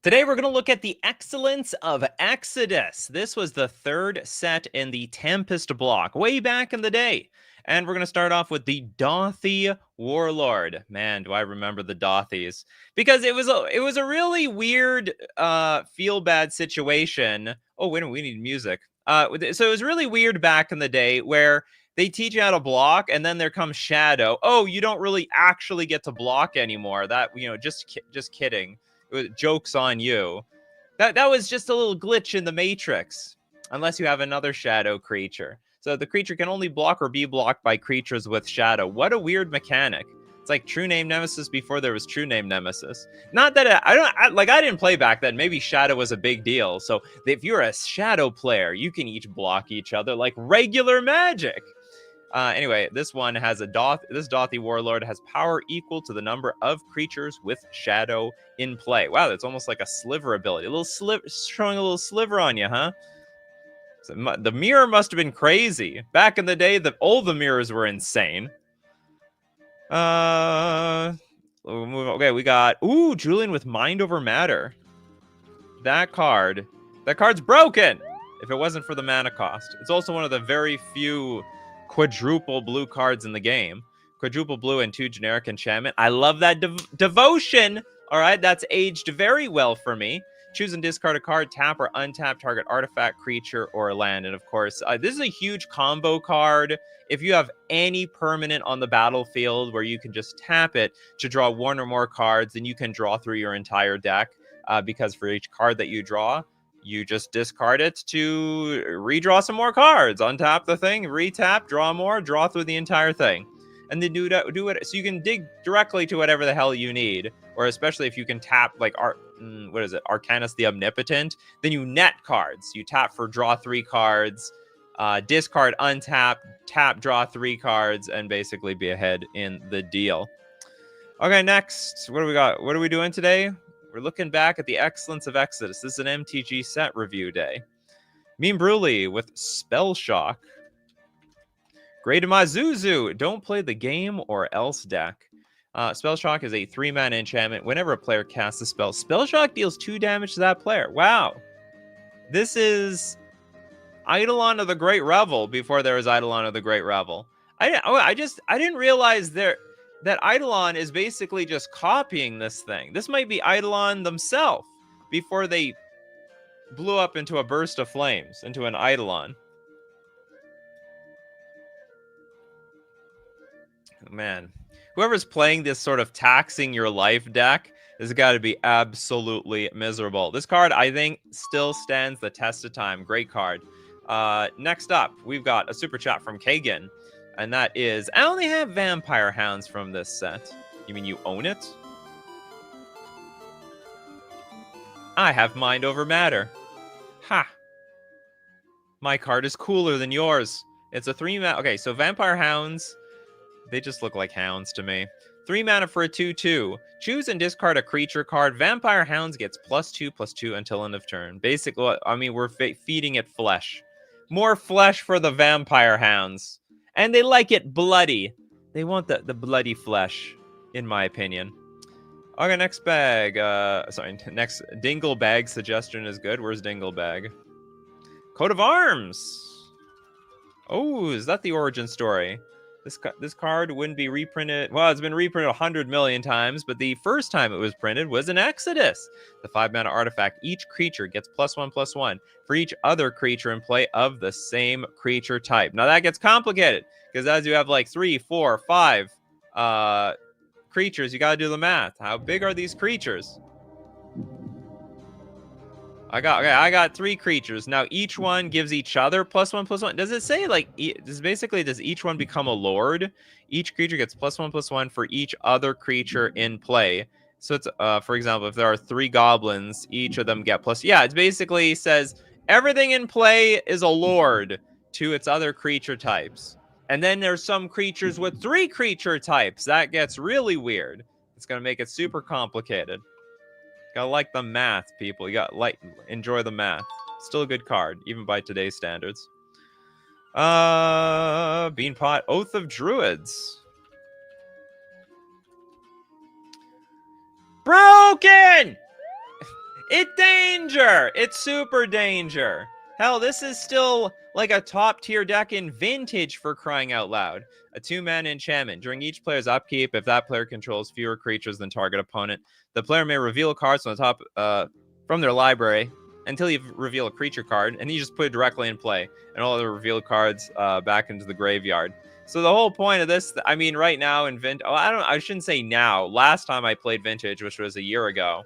Today we're going to look at the Excellence of Exodus. This was the third set in the Tempest block, way back in the day. And we're going to start off with the Dothy Warlord. Man, do I remember the Dothies. Because it was a really weird feel-bad situation. Oh, wait, we need music. So it was really weird back in the day where they teach you how to block, and then there comes Shadow. Oh, you don't really actually get to block anymore. That, just kidding. Joke's on you. That was just a little glitch in the Matrix, unless you have another shadow creature. So the creature can only block or be blocked by creatures with shadow. What a weird mechanic. It's like True Name Nemesis before there was True Name Nemesis. Not that I didn't play back then. Maybe shadow was a big deal. So if you're a shadow player, you can each block each other like regular Magic. Anyway, this one has this Dothy Warlord has power equal to the number of creatures with shadow in play. Wow, that's almost like a sliver ability. A little sliver, showing a little sliver on you, huh? So the mirror must have been crazy. Back in the day, all the mirrors were insane. We'll move on. Okay, we got, Julian with Mind Over Matter. That card's broken if it wasn't for the mana cost. It's also one of the very few quadruple blue cards in the game. Quadruple blue and 2 generic enchantment. I love that devotion. All right, that's aged very well for me. Choose and discard a card, tap or untap target artifact, creature, or land. And of course, this is a huge combo card. If you have any permanent on the battlefield where you can just tap it to draw one or more cards, then you can draw through your entire deck. Because for each card that you draw, you just discard it to redraw some more cards. Untap the thing, retap, draw more, draw through the entire thing. And then do it so you can dig directly to whatever the hell you need. Or especially if you can tap like Arcanus the Omnipotent, then you net cards. You tap for draw 3 cards, discard, untap, tap, draw 3 cards, and basically be ahead in the deal. Okay, next, what do we got? What are we doing today? We're looking back at the Excellence of Exodus. This is an MTG set review day. Meme Bruley with Spell Shock. Great Mazuzu. Don't play the game or else deck. Spell Shock is a 3-mana enchantment. Whenever a player casts a spell, Spell Shock deals 2 damage to that player. Wow. This is Eidolon of the Great Revel before there was Eidolon of the Great Revel. I didn't realize that Eidolon is basically just copying this thing. This might be Eidolon themselves before they blew up into a burst of flames, into an Eidolon. Man, whoever's playing this sort of taxing your life deck has got to be absolutely miserable. This card, I think, still stands the test of time. Great card. Next up, we've got a super chat from Kagan. And that is, I only have Vampire Hounds from this set. You mean you own it? I have Mind Over Matter. Ha! My card is cooler than yours. It's a 3-mana... Okay, so Vampire Hounds, they just look like hounds to me. 3 mana for a 2/2. Choose and discard a creature card. Vampire Hounds gets +2/+2 until end of turn. Basically, I mean, we're feeding it flesh. More flesh for the Vampire Hounds. And they like it bloody. They want the bloody flesh, in my opinion. Okay, next bag. Next Dingle Bag suggestion is good. Where's Dingle Bag? Coat of Arms. Oh, is that the origin story? This card wouldn't be reprinted. Well, it's been reprinted 100 million times, but the first time it was printed was in Exodus. The 5-mana artifact. Each creature gets +1/+1 for each other creature in play of the same creature type. Now that gets complicated because as you have like 3, 4, 5 creatures, you got to do the math. How big are these creatures? I got 3 creatures. Now each one gives each other +1/+1. Does it say like does each one become a lord? Each creature gets +1/+1 for each other creature in play. So it's for example, if there are 3 goblins, each of them get plus. Yeah, it basically says everything in play is a lord to its other creature types. And then there's some creatures with 3 creature types. That gets really weird. It's gonna make it super complicated. Gotta like the math, people. You gotta enjoy the math. Still a good card, even by today's standards. Beanpot, Oath of Druids. Broken! It's danger! It's super danger. Hell, this is still like a top tier deck in Vintage, for crying out loud. A 2-mana enchantment. During each player's upkeep, if that player controls fewer creatures than target opponent, the player may reveal cards from the top from their library until you reveal a creature card, and you just put it directly in play, and all the revealed cards back into the graveyard. So the whole point of this, I mean, right now in Vintage, I shouldn't say now. Last time I played Vintage, which was a year ago,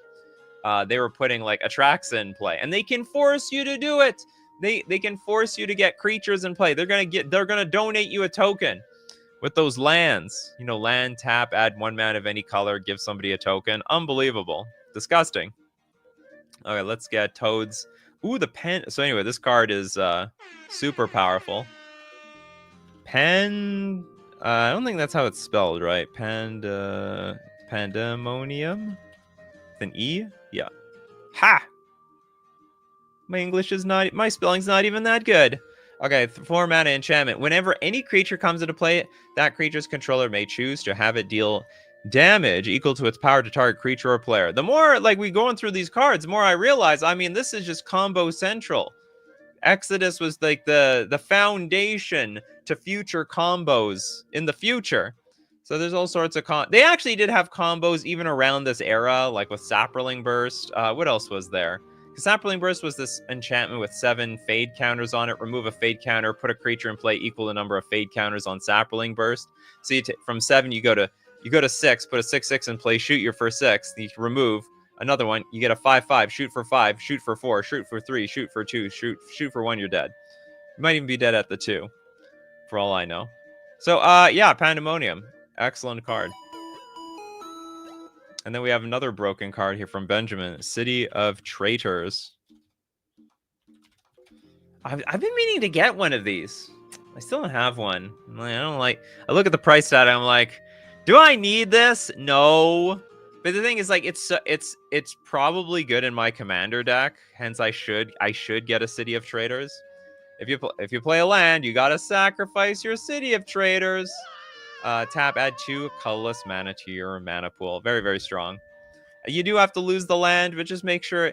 they were putting like Atraxa in play, and they can force you to do it. They can force you to get creatures in play. They're gonna donate you a token with those lands. You know, land, tap, add 1 mana of any color, give somebody a token. Unbelievable. Disgusting. Okay, let's get Toads. Ooh, the pen. So anyway, this card is super powerful. I don't think that's how it's spelled, right? Pandemonium? With an E? Yeah. Ha! My spelling's not even that good. Okay, 4 mana enchantment. Whenever any creature comes into play, that creature's controller may choose to have it deal damage equal to its power to target creature or player. The more like we going through these cards, the more I realize, I mean, this is just combo central. Exodus was like the foundation to future combos in the future. So there's all sorts of they actually did have combos even around this era, like with Saproling Burst. What else was there? Saproling Burst was this enchantment with 7 fade counters on it. Remove a fade counter, put a creature in play equal the number of fade counters on Saproling Burst. So from 7 you go to 6, put a 6/6 in play, shoot your first 6, you remove another one, you get a 5/5, shoot for 5, shoot for 4, shoot for 3, shoot for 2, shoot for 1, you're dead. You might even be dead at the 2, for all I know. So yeah, Pandemonium, excellent card. And then we have another broken card here from Benjamin, City of Traitors. I've been meaning to get one of these. I still don't have one. I look at the price tag, I'm like, do I need this? No. But the thing is, like, it's probably good in my commander deck. Hence, I should get a City of Traitors. If you play a land, you gotta sacrifice your City of Traitors. Tap, add 2 colorless mana to your mana pool. Very, very strong. You do have to lose the land, but just make sure.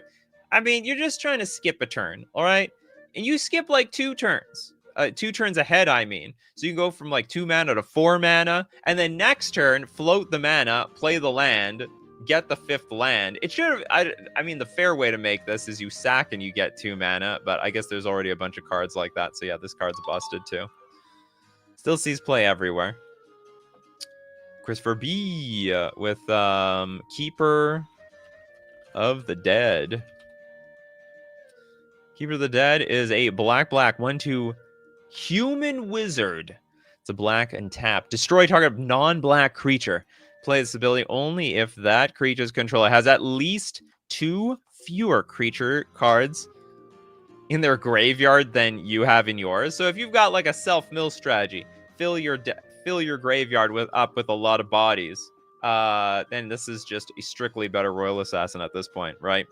I mean, you're just trying to skip a turn, all right? And you skip like 2 turns. 2 turns ahead, I mean. So you can go from like 2 mana to 4 mana, and then next turn, float the mana, play the land, get the 5th land. It should have. I mean, the fair way to make this is you sack and you get 2 mana, but I guess there's already a bunch of cards like that. So yeah, this card's busted too. Still sees play everywhere. Christopher B with Keeper of the Dead. Keeper of the Dead is a black 1/2 human wizard. It's a black and tap. Destroy target non-black creature. Play this ability only if that creature's controller has at least 2 fewer creature cards in their graveyard than you have in yours. So if you've got like a self-mill strategy, fill your graveyard up with a lot of bodies, then this is just a strictly better Royal Assassin at this point, right?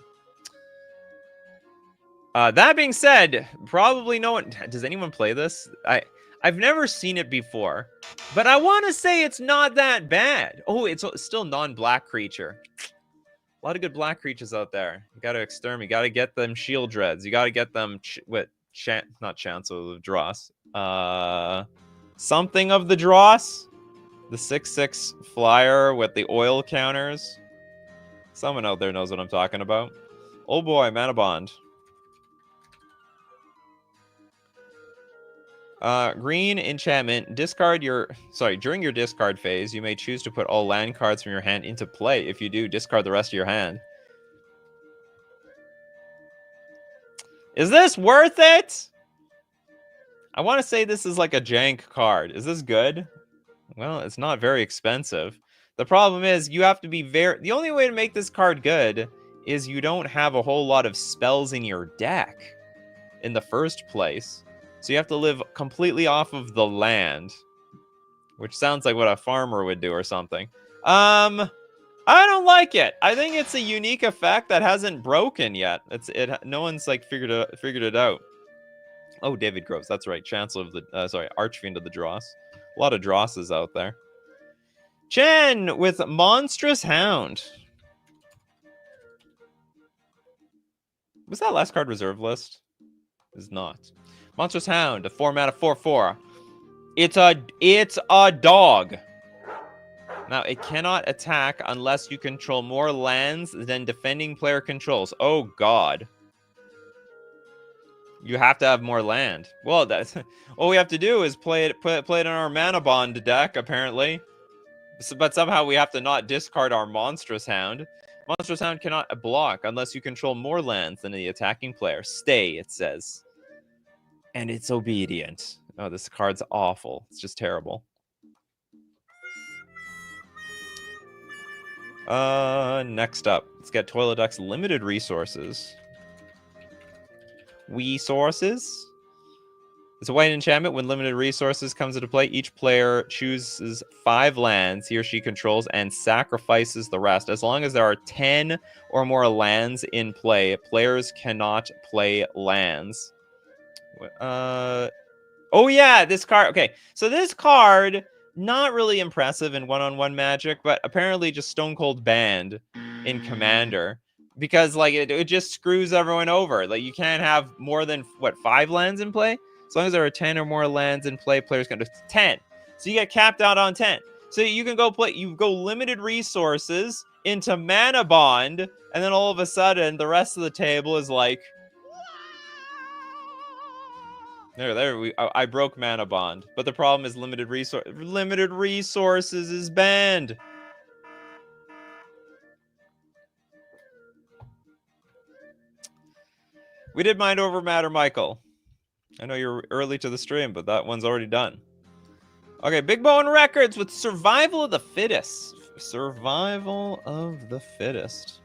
That being said, probably no one... Does anyone play this? I've never seen it before, but I want to say it's not that bad. Oh, it's still non-black creature. A lot of good black creatures out there. You got to exterminate. You got to get them Shield Dreads. You got to get them... not Chancellor of Dross. Something of the Dross. The 6/6 flyer with the oil counters. Someone out there knows what I'm talking about. Oh boy, Mana Bond. Green enchantment. During your discard phase, you may choose to put all land cards from your hand into play. If you do, discard the rest of your hand. Is this worth it? I want to say this is like a jank card. Is this good? Well, it's not very expensive. The problem is you have to be the only way to make this card good is you don't have a whole lot of spells in your deck in the first place. So you have to live completely off of the land, which sounds like what a farmer would do or something. I don't like it. I think it's a unique effect that hasn't broken yet. No one's like figured it out. Oh, David Groves, that's right. Chancellor of the Archfiend of the Dross. A lot of Drosses out there. Chen with Monstrous Hound. Was that last card reserve list? Is not. Monstrous Hound, a 4-mana 4/4. It's a dog. Now, it cannot attack unless you control more lands than defending player controls. Oh, God. You have to have more land. Well, that's all we have to do is play it in our Mana Bond deck, apparently. But somehow we have to not discard our Monstrous Hound. Monstrous Hound cannot block unless you control more lands than the attacking player. Stay, it says. And it's obedient. Oh, this card's awful. It's just terrible. Next up, let's get Toilet Duck's limited resources. Resources? It's a white enchantment. When limited resources comes into play, each player chooses 5 lands he or she controls and sacrifices the rest. As long as there are 10 or more lands in play, players cannot play lands. Oh yeah, this card. Okay, so this card, not really impressive in one-on-one Magic, but apparently just stone cold banned in Commander. Because like it just screws everyone over. Like you can't have more than, what, 5 lands in play? As long as there are 10 or more lands in play, players can do 10. So you get capped out on 10. So you can go play, you go limited resources into Mana Bond, and then all of a sudden the rest of the table is like, I broke Mana Bond, but the problem is limited resources is banned. We did Mind Over Matter, Michael. I know you're early to the stream, but that one's already done. Okay, Big Bone Records with Survival of the Fittest. Survival of the Fittest.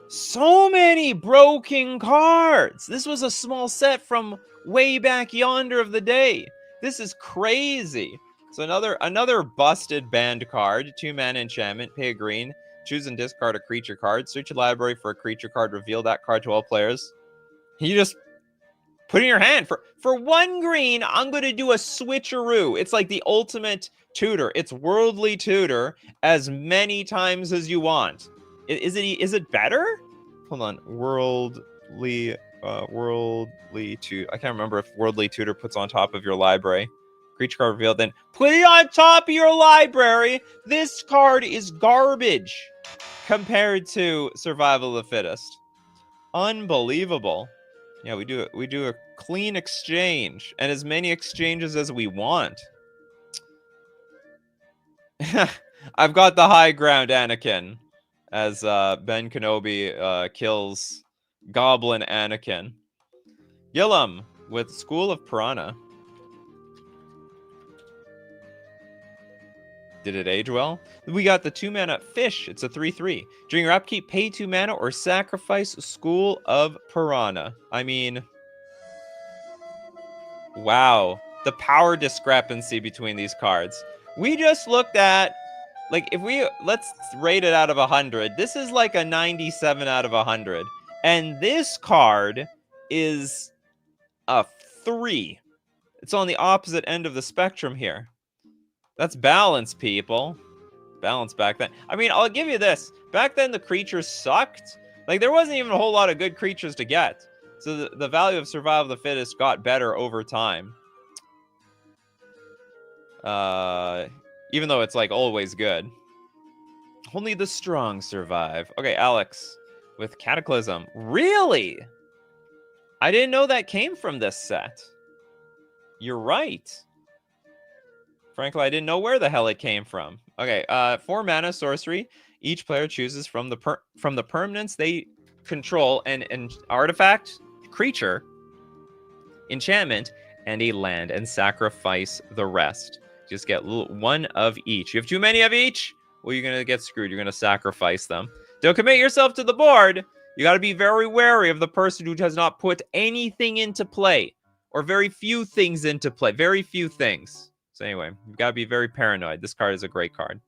So many broken cards. This was a small set from way back yonder of the day. This is crazy. So another busted banned card. 2-mana enchantment. Pay a green. Choose and discard a creature card. Search your library for a creature card. Reveal that card to all players. You just put in your hand. For 1 green, I'm going to do a switcheroo. It's like the ultimate tutor. It's worldly tutor as many times as you want. Is it better? Hold on. Worldly tutor. I can't remember if worldly tutor puts on top of your library. Creature card revealed, then put it on top of your library. This card is garbage compared to Survival of the Fittest. Unbelievable. Yeah, we do a clean exchange and as many exchanges as we want. I've got the high ground, Anakin, as Ben Kenobi kills Goblin Anakin. Yilum with School of Piranha. Did it age well? We got the 2-mana Fish. It's a 3/3. During your upkeep, pay 2 mana or sacrifice School of Piranha. I mean, wow. The power discrepancy between these cards. We just looked at, like, let's rate it out of 100. This is like a 97 out of 100. And this card is a 3. It's on the opposite end of the spectrum here. That's balance, people. Balance back then. I mean, I'll give you this. Back then, the creatures sucked. Like, there wasn't even a whole lot of good creatures to get. So the value of Survival of the Fittest got better over time. Even though it's, like, always good. Only the strong survive. Okay, Alex with Cataclysm. Really? I didn't know that came from this set. You're right. Frankly, I didn't know where the hell it came from. Okay, 4 mana sorcery. Each player chooses from the permanents they control an artifact, creature, enchantment, and a land, and sacrifice the rest. Just get 1 of each. You have too many of each? Well, you're gonna get screwed. You're gonna sacrifice them. Don't commit yourself to the board. You got to be very wary of the person who does not put anything into play, or very few things into play. Very few things. So anyway, you've got to be very paranoid. This card is a great card.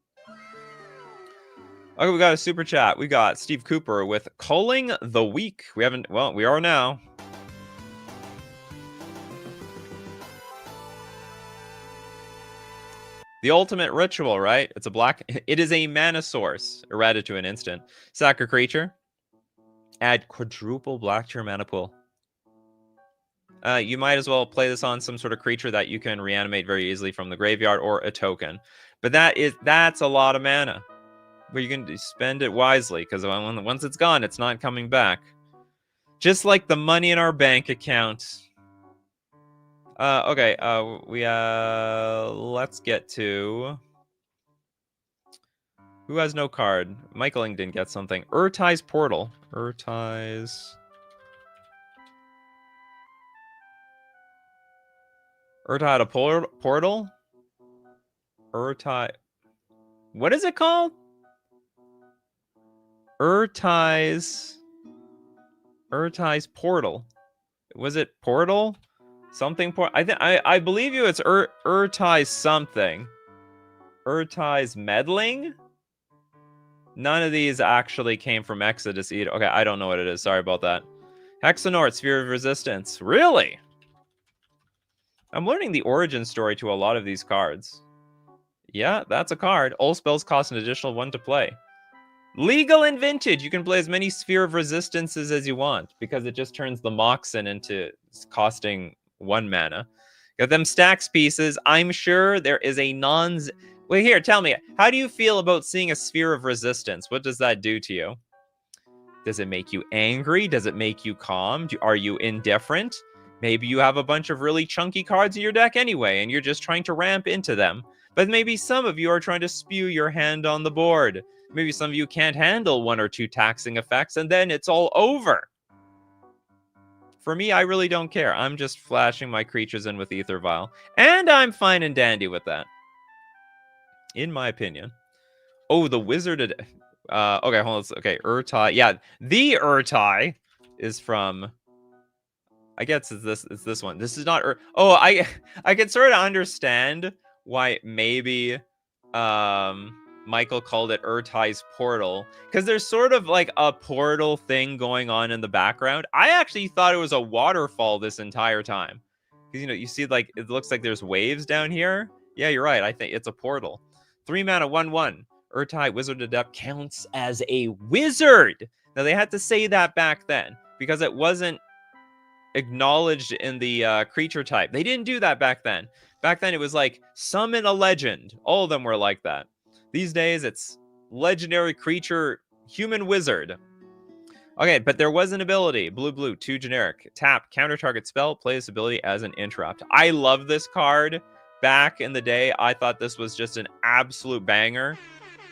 Okay, we got a super chat. We got Steve Cooper with Culling the Week. We haven't, well, we are now. The ultimate ritual, right? It's a black, it is a mana source. Errata to an instant. Sack a creature. Add quadruple black to your mana pool. You might as well play this on some sort of creature that you can reanimate very easily from the graveyard or a token. But that's a lot of mana. But you can spend it wisely, because once it's gone, it's not coming back. Just like the money in our bank account. Okay, let's get to... Who has no card? Michaeling didn't get something. Urtai's Portal. Urtai's had a portal? Urtai... What is it called? Urtai's Portal. Was it Portal? Something I believe you it's Urtai's something. Urtai's Meddling? None of these actually came from Exodus either. Okay, I don't know what it is. Sorry about that. Hexanort, Sphere of Resistance. Really? I'm learning the origin story to a lot of these cards. Yeah, that's a card. All spells cost an additional 1 to play. Legal and vintage. You can play as many Sphere of Resistances as you want, because it just turns the Moxen into costing 1 mana. Got them stacks pieces. I'm sure there is a Wait, here, tell me. How do you feel about seeing a Sphere of Resistance? What does that do to you? Does it make you angry? Does it make you calm? Are you indifferent? Maybe you have a bunch of really chunky cards in your deck anyway, and you're just trying to ramp into them. But maybe some of you are trying to spew your hand on the board. Maybe some of you can't handle 1 or 2 taxing effects, and then it's all over. For me, I really don't care. I'm just flashing my creatures in with Ether Vial. And I'm fine and dandy with that. In my opinion. Oh, the Wizarded... okay, hold on. Okay, Urtai. Yeah, the Urtai is from... I guess it's this one. This is not... Oh, I can sort of understand why maybe Michael called it Urtai's Portal, because there's sort of like a portal thing going on in the background. I actually thought it was a waterfall this entire time, because you see like it looks like there's waves down here. Yeah, you're right. I think it's a portal. 3 mana, 1/1. Urtai, Wizard Adept, counts as a wizard. Now they had to say that back then because it wasn't acknowledged in the creature type. They didn't do that back then. Back then it was like summon a legend. All of them were like that. These days it's legendary creature, human wizard. Okay, but there was an ability. Blue, 2 generic. Tap, counter target spell, play this ability as an interrupt. I love this card. Back in the day, I thought this was just an absolute banger.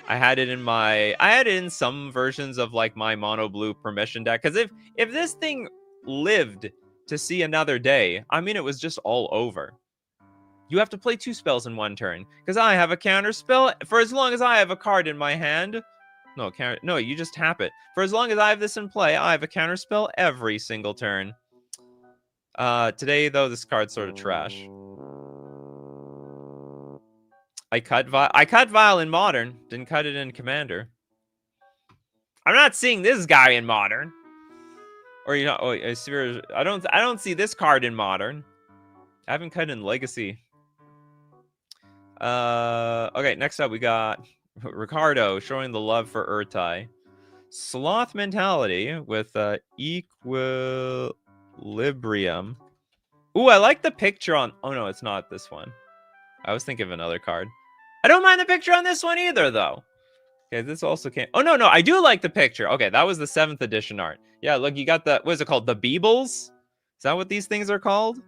I had it in some versions of like my mono blue permission deck. Because if this thing lived to see another day, I mean, it was just all over. You have to play 2 spells in 1 turn, because I have a counter spell for as long as I have a card in my hand. No, you just tap it. For as long as I have this in play, I have a counter spell every single turn. Today, though, this card's sort of trash. I cut Vial in Modern, didn't cut it in Commander. I'm not seeing this guy in Modern. Or I don't see this card in Modern. I haven't cut in Legacy. Okay, next up we got Ricardo showing the love for Urtai. Sloth Mentality with Equilibrium. Ooh, I like the picture on... Oh, no, it's not this one. I was thinking of another card. I don't mind the picture on this one either, though. Okay, this also came... Oh, no, I do like the picture. Okay, that was the 7th edition art. Yeah, look, you got the... What is it called? The Beebles? Is that what these things are called?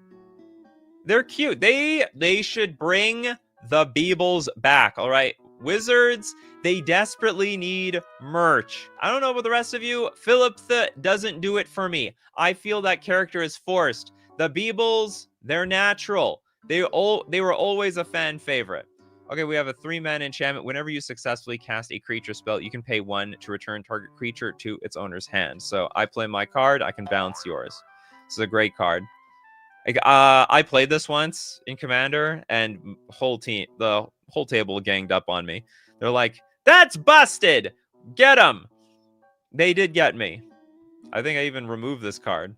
They're cute. They should bring the Beebles back, all right? Wizards, they desperately need merch. I don't know about the rest of you. Philip doesn't do it for me. I feel that character is forced. The Beebles, they're natural. They were always a fan favorite. Okay, we have a 3-mana enchantment. Whenever you successfully cast a creature spell, you can pay 1 to return target creature to its owner's hand. So I play my card, I can bounce yours. This is a great card. I played this once in Commander, and the whole table ganged up on me. They're like, "That's busted! Get him!" They did get me. I think I even removed this card.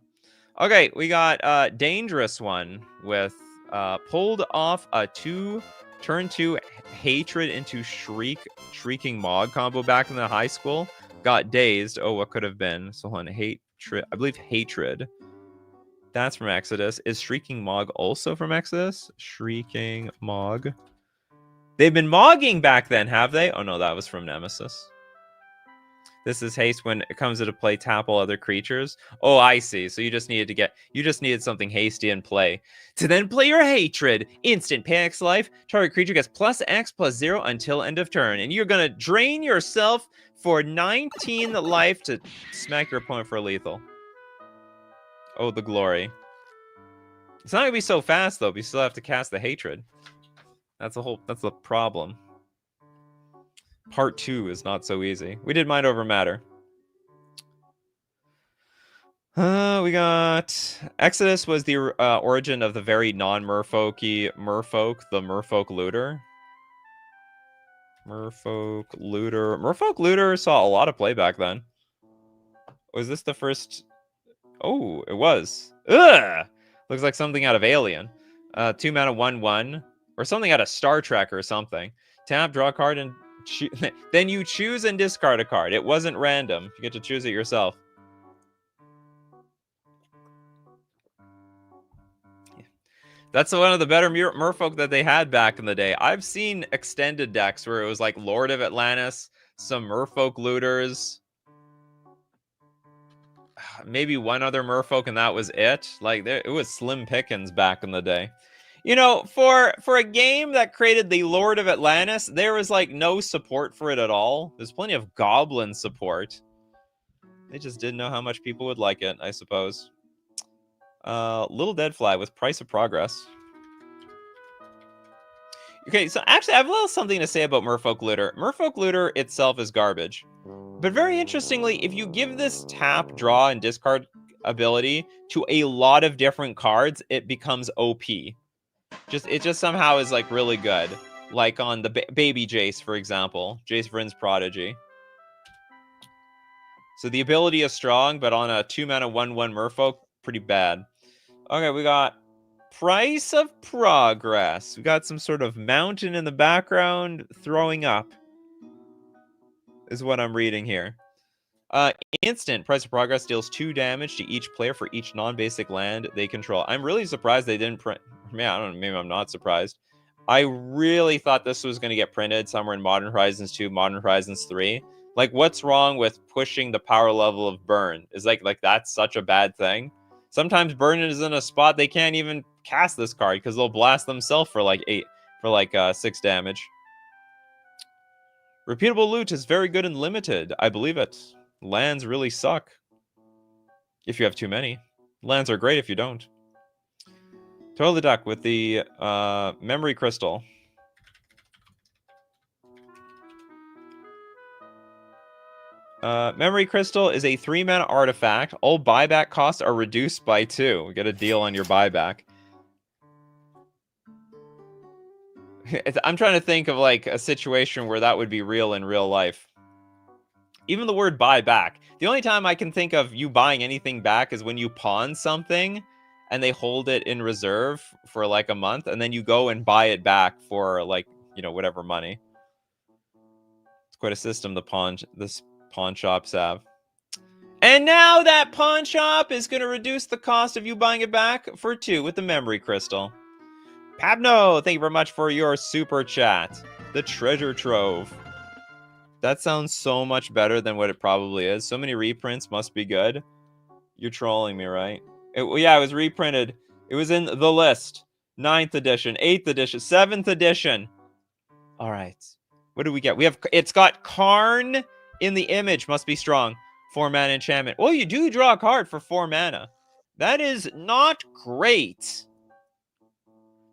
Okay, we got Dangerous One with pulled off a turn 2 Hatred into Shrieking Mog combo back in the high school. got dazed. Oh, what could have been? So on hatred, I believe hatred. That's from Exodus. Is Shrieking Mog also from Exodus? Shrieking Mog. They've been mogging back then, have they? Oh no, that was from Nemesis. This is haste when it comes into play, tap all other creatures. Oh, I see. So you just needed something hasty in play. To then play your hatred. Instant pay X life. Target creature gets +X/+0 until end of turn. And you're gonna drain yourself for 19 life to smack your opponent for a lethal. Oh, the glory. It's not gonna be so fast though, but you still have to cast the hatred. That's the problem. Part 2 is not so easy. We did Mind Over Matter. We got Exodus was the origin of the very non-merfolky merfolk, the merfolk looter. Merfolk looter saw a lot of play back then. Was this the first? Oh, it was. Ugh! Looks like something out of Alien. 2 mana 1/1 or something out of Star Trek or something. Tap, draw a card, and then you choose and discard a card. It wasn't random. You get to choose it yourself. That's one of the better merfolk that they had back in the day. I've seen extended decks where it was like Lord of Atlantis, some merfolk looters, maybe one other merfolk, and that was it. Like it was slim pickings back in the day. You know, for a game that created the Lord of Atlantis, there was like no support for it at all. There's plenty of goblin support. They just didn't know how much people would like it, I suppose. Little Deadfly with Price of Progress. Okay, so actually I have a little something to say about Merfolk Looter. Merfolk Looter itself is garbage. But very interestingly, if you give this tap, draw, and discard ability to a lot of different cards, it becomes OP. It just somehow is like really good. Like on the Baby Jace, for example. Jace Vryn's Prodigy. So the ability is strong, but on a 2 mana 1/1 Merfolk, pretty bad. Okay, we got Price of Progress. We got some sort of mountain in the background throwing up. Is what I'm reading here. Instant Price of Progress deals 2 damage to each player for each non-basic land they control. I'm really surprised they didn't print. Man, I don't know. Maybe I'm not surprised. I really thought this was going to get printed somewhere in Modern Horizons 2, Modern Horizons 3. Like, what's wrong with pushing the power level of Burn? Is like that's such a bad thing. Sometimes Burn is in a spot they can't even cast this card because they'll blast themselves for like 6 damage. Repeatable loot is very good and limited. I believe it. Lands really suck if you have too many. Lands are great if you don't. Toil the Duck with the Memory Crystal. Memory Crystal is a 3 mana artifact. All buyback costs are reduced by 2. Get a deal on your buyback. I'm trying to think of like a situation where that would be real in real life. Even the word buy back. The only time I can think of you buying anything back is when you pawn something and they hold it in reserve for like a month and then you go and buy it back for like, you know, whatever money. It's quite a system this pawn shops have. And now that pawn shop is going to reduce the cost of you buying it back for 2 with the Memory Crystal. Pabno, thank you very much for your super chat. The Treasure Trove. That sounds so much better than what it probably is. So many reprints must be good. You're trolling me, right? Yeah, it was reprinted. It was in the list. 9th edition, 8th edition, 7th edition. All right. What do we get? It's got Karn in the image. Must be strong. 4 mana enchantment. Well, you do draw a card for 4 mana. That is not great.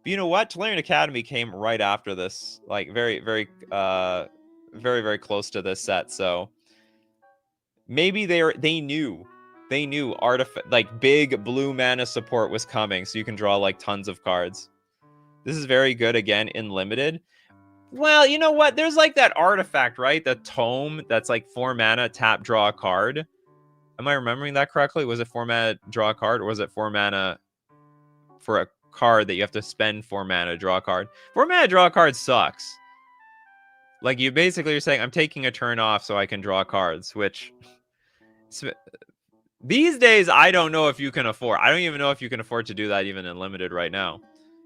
But you know what? Tolarian Academy came right after this. Like, very, very close to this set. So maybe they knew like big blue mana support was coming, so you can draw like tons of cards. This is very good again in limited. Well, you know what? There's like that artifact, right? The tome that's like 4 mana, tap, draw a card. Am I remembering that correctly? Was it 4 mana, draw a card, or was it 4 mana for a card that you have to spend 4 mana to draw a card? 4 mana draw a card sucks. Like, you basically are saying, I'm taking a turn off so I can draw cards, which... These days, I don't know if you can afford. I don't even know if you can afford to do that even in limited right now.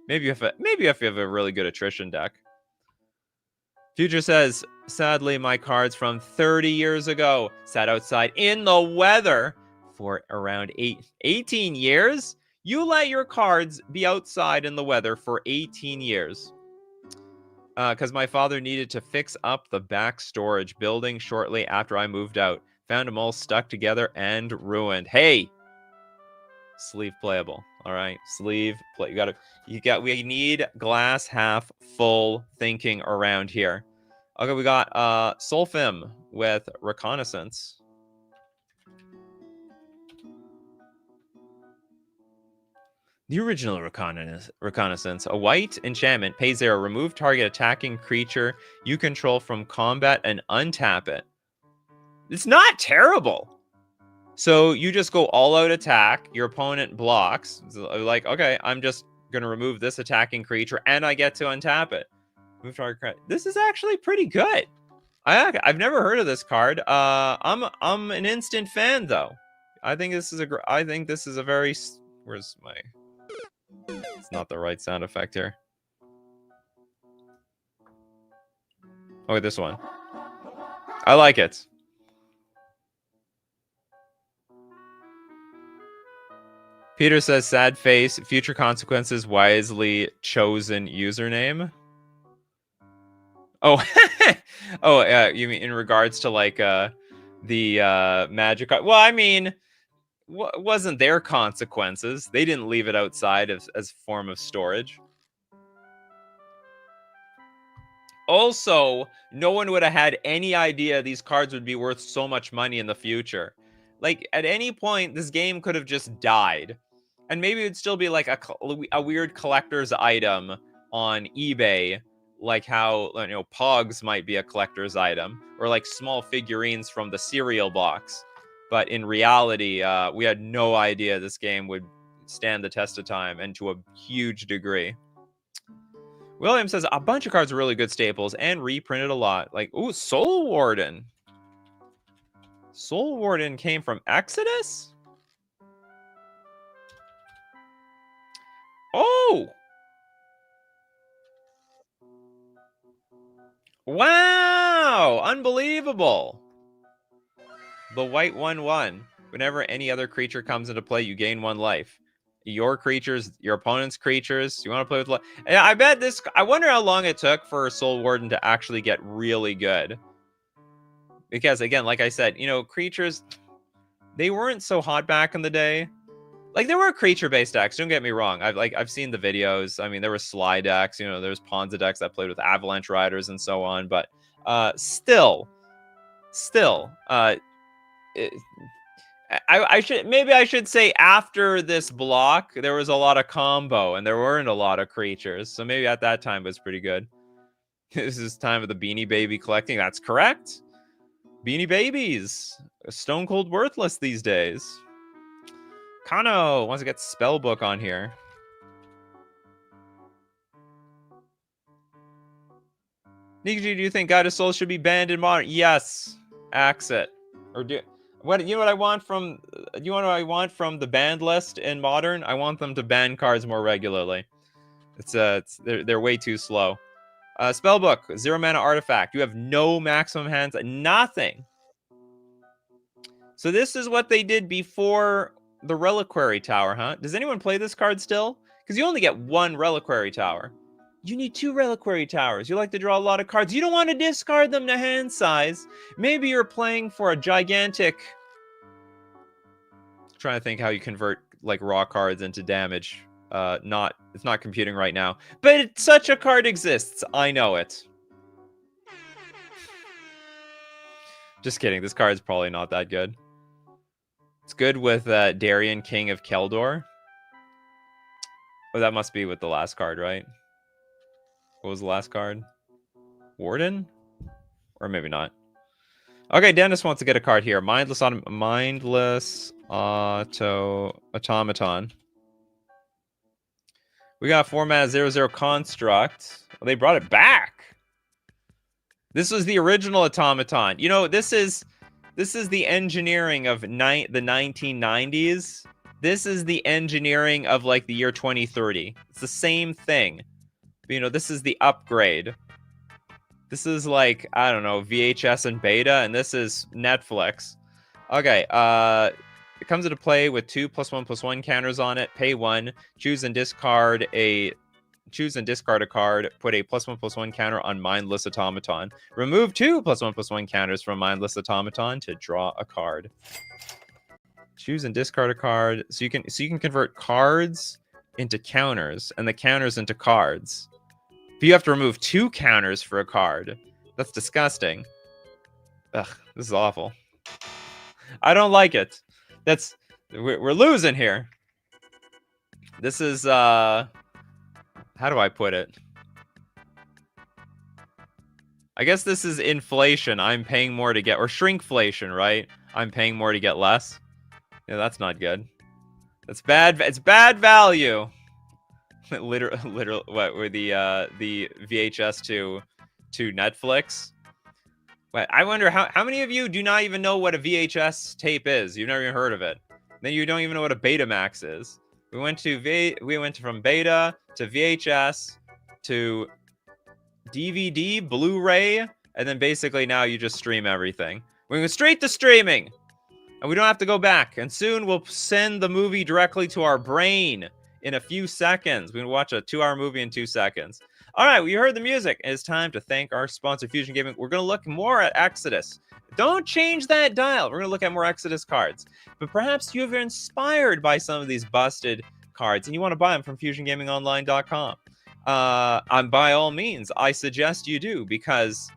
Maybe if you have a really good attrition deck. Future says, sadly, my cards from 30 years ago sat outside in the weather for around 18 years. You let your cards be outside in the weather for 18 years. Because my father needed to fix up the back storage building shortly after I moved out. Found them all stuck together and ruined. Hey, sleeve playable. All right, sleeve play. We need glass half full thinking around here. Okay, we got Solfim with Reconnaissance. The original Reconnaissance. A white enchantment, pay 0, remove target attacking creature you control from combat and untap it. It's not terrible. So you just go all out attack, your opponent blocks. Like, okay, I'm just gonna remove this attacking creature and I get to untap it. Move target. This is actually pretty good. I've never heard of this card. I'm an instant fan though. I think this is a very... Where's my... It's not the right sound effect here. Oh, this one. I like it. Peter says, sad face, future consequences, wisely chosen username. Oh, oh, you mean in regards to like the magic? Well, I mean, wasn't their consequences? They didn't leave it outside as form of storage. Also, no one would have had any idea these cards would be worth so much money in the future. Like, at any point, this game could have just died. And maybe it would still be like a weird collector's item on eBay, like how, you know, Pogs might be a collector's item, or like small figurines from the cereal box. But in reality, we had no idea this game would stand the test of time, and to a huge degree. William says a bunch of cards are really good staples and reprinted a lot. Like, ooh, Soul Warden. Soul Warden came from Exodus? Oh! Wow! Unbelievable! The white 1/1. Whenever any other creature comes into play, you gain 1 life. Your creatures, your opponent's creatures. You want to play with... I bet this... I wonder how long it took for Soul Warden to actually get really good. Because, again, like I said, you know, creatures... They weren't so hot back in the day. Like, there were creature-based decks, don't get me wrong. I've seen the videos. I mean, there were Sly decks, you know, there's Ponza decks that played with Avalanche Riders and so on, but still, I should say after this block, there was a lot of combo, and there weren't a lot of creatures, so maybe at that time it was pretty good. This is time of the Beanie Baby collecting. That's correct. Beanie Babies. Stone cold worthless these days. Kano wants to get Spellbook on here. Nikachu, do you think Guide of Souls should be banned in Modern? Yes. Axe it. Or do... What, you know what I want from... You know what I want from the banned list in Modern? I want them to ban cards more regularly. They're way too slow. Spellbook, 0 mana artifact. You have no maximum hands, nothing. So this is what they did before the Reliquary Tower, huh? Does anyone play this card still? Because you only get 1 Reliquary Tower. You need 2 Reliquary Towers. You like to draw a lot of cards. You don't want to discard them to hand size. Maybe you're playing for a gigantic... I'm trying to think how you convert like raw cards into damage. It's not computing right now. But such a card exists. I know it. Just kidding. This card is probably not that good. It's good with Darien, King of Keldor. Oh, that must be with the last card, right? What was the last card? Warden? Or maybe not. Okay, Dennis wants to get a card here. Mindless Automaton. We got 4 mana 0/0 Construct. Oh, they brought it back. This was the original automaton. You know, this is the engineering of the 1990s. This is the engineering of like the year 2030. It's the same thing. But, you know, this is the upgrade. This is like, I don't know, VHS and beta, and this is Netflix. Okay, it comes into play with 2 +1/+1 counters on it. Pay 1, choose and discard a card, put a +1/+1 counter on Mindless Automaton. Remove 2 +1/+1 counters from Mindless Automaton to draw a card. Choose and discard a card. So you can convert cards into counters and the counters into cards. But you have to remove 2 counters for a card. That's disgusting. Ugh, this is awful. I don't like it. We're losing here. This is how do I put it? I guess this is inflation. I'm paying more to get, or shrinkflation, right? I'm paying more to get less. Yeah, that's not good. That's bad. It's bad value. literal. What were the VHS to Netflix? But I wonder how many of you do not even know what a VHS tape is. You've never even heard of it. Then you don't even know what a Betamax is. We went from beta to VHS to DVD, Blu-ray, and then basically now you just stream everything. We're going straight to streaming, and we don't have to go back. And soon we'll send the movie directly to our brain in a few seconds. We can watch a 2-hour movie in 2 seconds. All right, we heard the music. It's time to thank our sponsor, Fusion Gaming. We're going to look more at Exodus. Don't change that dial. We're going to look at more Exodus cards. But perhaps you've been inspired by some of these busted cards, and you want to buy them from FusionGamingOnline.com. By all means, I suggest you do, because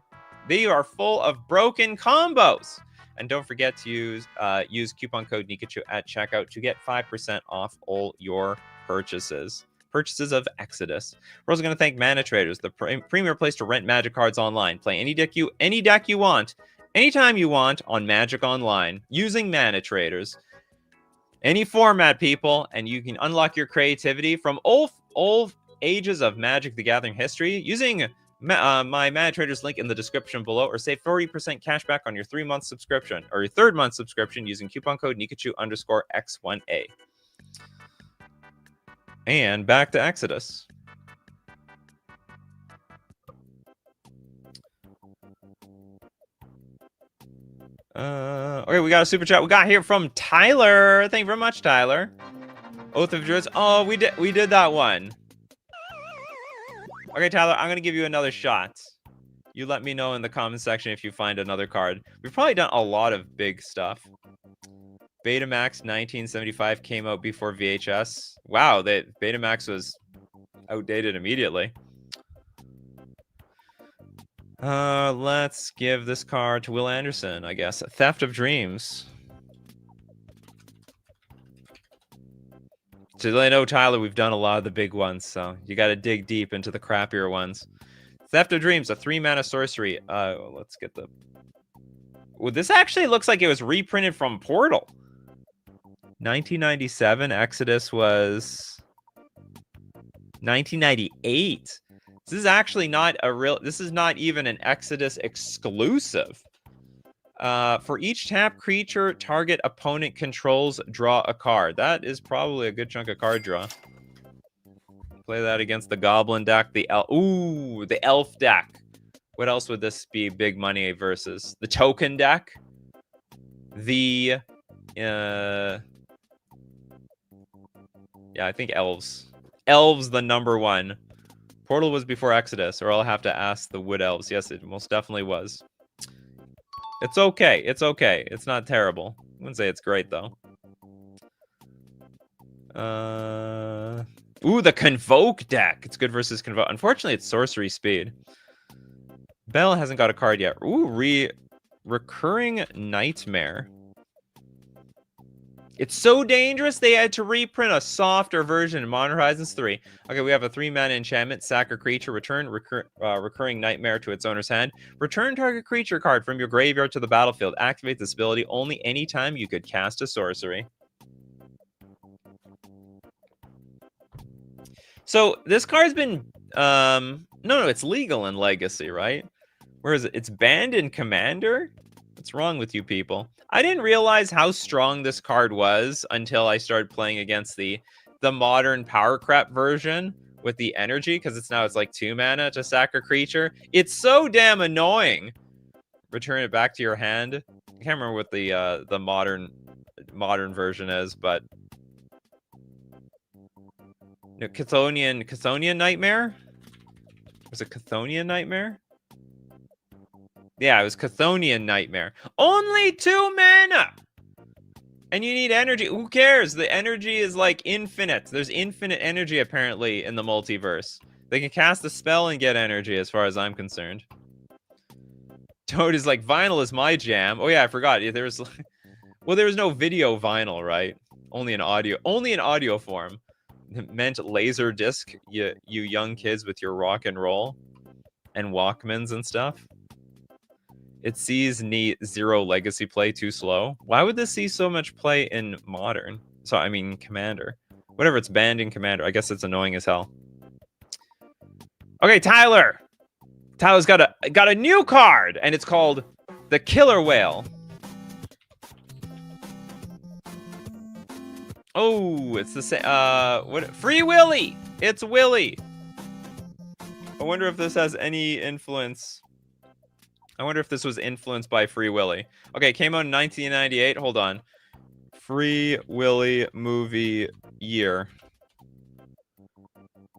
they are full of broken combos. And don't forget to use coupon code Nikachu at checkout to get 5% off all your purchases of Exodus. We're also going to thank Mana Traders, the premier place to rent Magic cards online. Play any deck you want, anytime you want on Magic Online using Mana Traders. Any format, people, and you can unlock your creativity from all ages of Magic the Gathering history using my Mana Traders link in the description below, or save 40% cash back on your 3-month subscription or your 3rd month subscription using coupon code Nikachu_X1A. And back to Exodus. Okay, we got a super chat. We got here from Tyler. Thank you very much, Tyler. Oath of Druids. Oh, we did that one. Okay, Tyler, I'm gonna give you another shot. You let me know in the comment section if you find another card. We've probably done a lot of big stuff. Betamax 1975 came out before VHS. Wow, Betamax was outdated immediately. Let's give this card to Will Anderson, I guess. Theft of Dreams. To let you know, Tyler, we've done a lot of the big ones, so you got to dig deep into the crappier ones. Theft of Dreams, a 3-mana sorcery. Let's get the... Well, this actually looks like it was reprinted from Portal. 1997. Exodus was 1998. This is actually not a real... This is not even an Exodus exclusive. For each tap creature target opponent controls, draw a card. That is probably a good chunk of card draw. Play that against the Goblin deck, the Elf deck. What else would this be big money versus? The Token deck. The yeah, I think Elves. Elves, the #1. Portal was before Exodus, or I'll have to ask the Wood Elves. Yes, it most definitely was. It's okay. It's okay. It's not terrible. I wouldn't say it's great, though. Ooh, the Convoke deck. It's good versus Convoke. Unfortunately, it's sorcery speed. Bell hasn't got a card yet. Ooh, Recurring Nightmare. It's so dangerous they had to reprint a softer version in Modern Horizons 3. Okay, we have a 3-mana enchantment. Sack a creature. Return Recurring Nightmare to its owner's hand. Return target creature card from your graveyard to the battlefield. Activate this ability only anytime you could cast a sorcery. So this card's been... no, it's legal in Legacy, right? Where is it? It's banned in Commander? What's wrong with you people? I didn't realize how strong this card was until I started playing against the modern power crep version with the energy, because it's like 2 mana to sack a creature. It's so damn annoying. Return it back to your hand. I can't remember what the modern version is, but no, Chthonian Nightmare? Was it Chthonian Nightmare? Yeah, it was Chthonian Nightmare. Only 2 mana! And you need energy. Who cares? The energy is like infinite. There's infinite energy apparently in the multiverse. They can cast a spell and get energy as far as I'm concerned. Toad is like, vinyl is my jam. Oh yeah, I forgot. There was well, there was no video vinyl, right? Only in audio form. It meant laser disc, you young kids with your rock and roll and Walkmans and stuff. It sees zero legacy play too slow. Why would this see so much play in modern? So I mean Commander. Whatever, it's banned in Commander. I guess it's annoying as hell. Okay, Tyler. Tyler's got a new card, and it's called the Killer Whale. Oh, it's the same. What? Free Willy. It's Willy. I wonder if this has any influence. I wonder if this was influenced by Free Willy. Okay, it came out in 1998. Hold on. Free Willy movie year.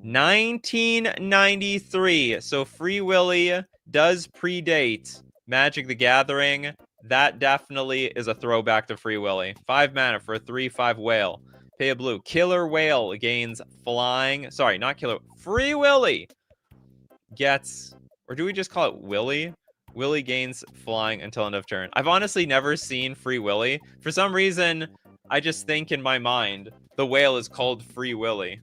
1993. So Free Willy does predate Magic the Gathering. That definitely is a throwback to Free Willy. 5 mana for a 3/5 whale. Pay a blue. Killer Whale gains flying. Sorry, not Killer. Free Willy gets, or do we just call it Willy? Willy gains flying until end of turn. I've honestly never seen Free Willy. For some reason, I just think in my mind, the whale is called Free Willy.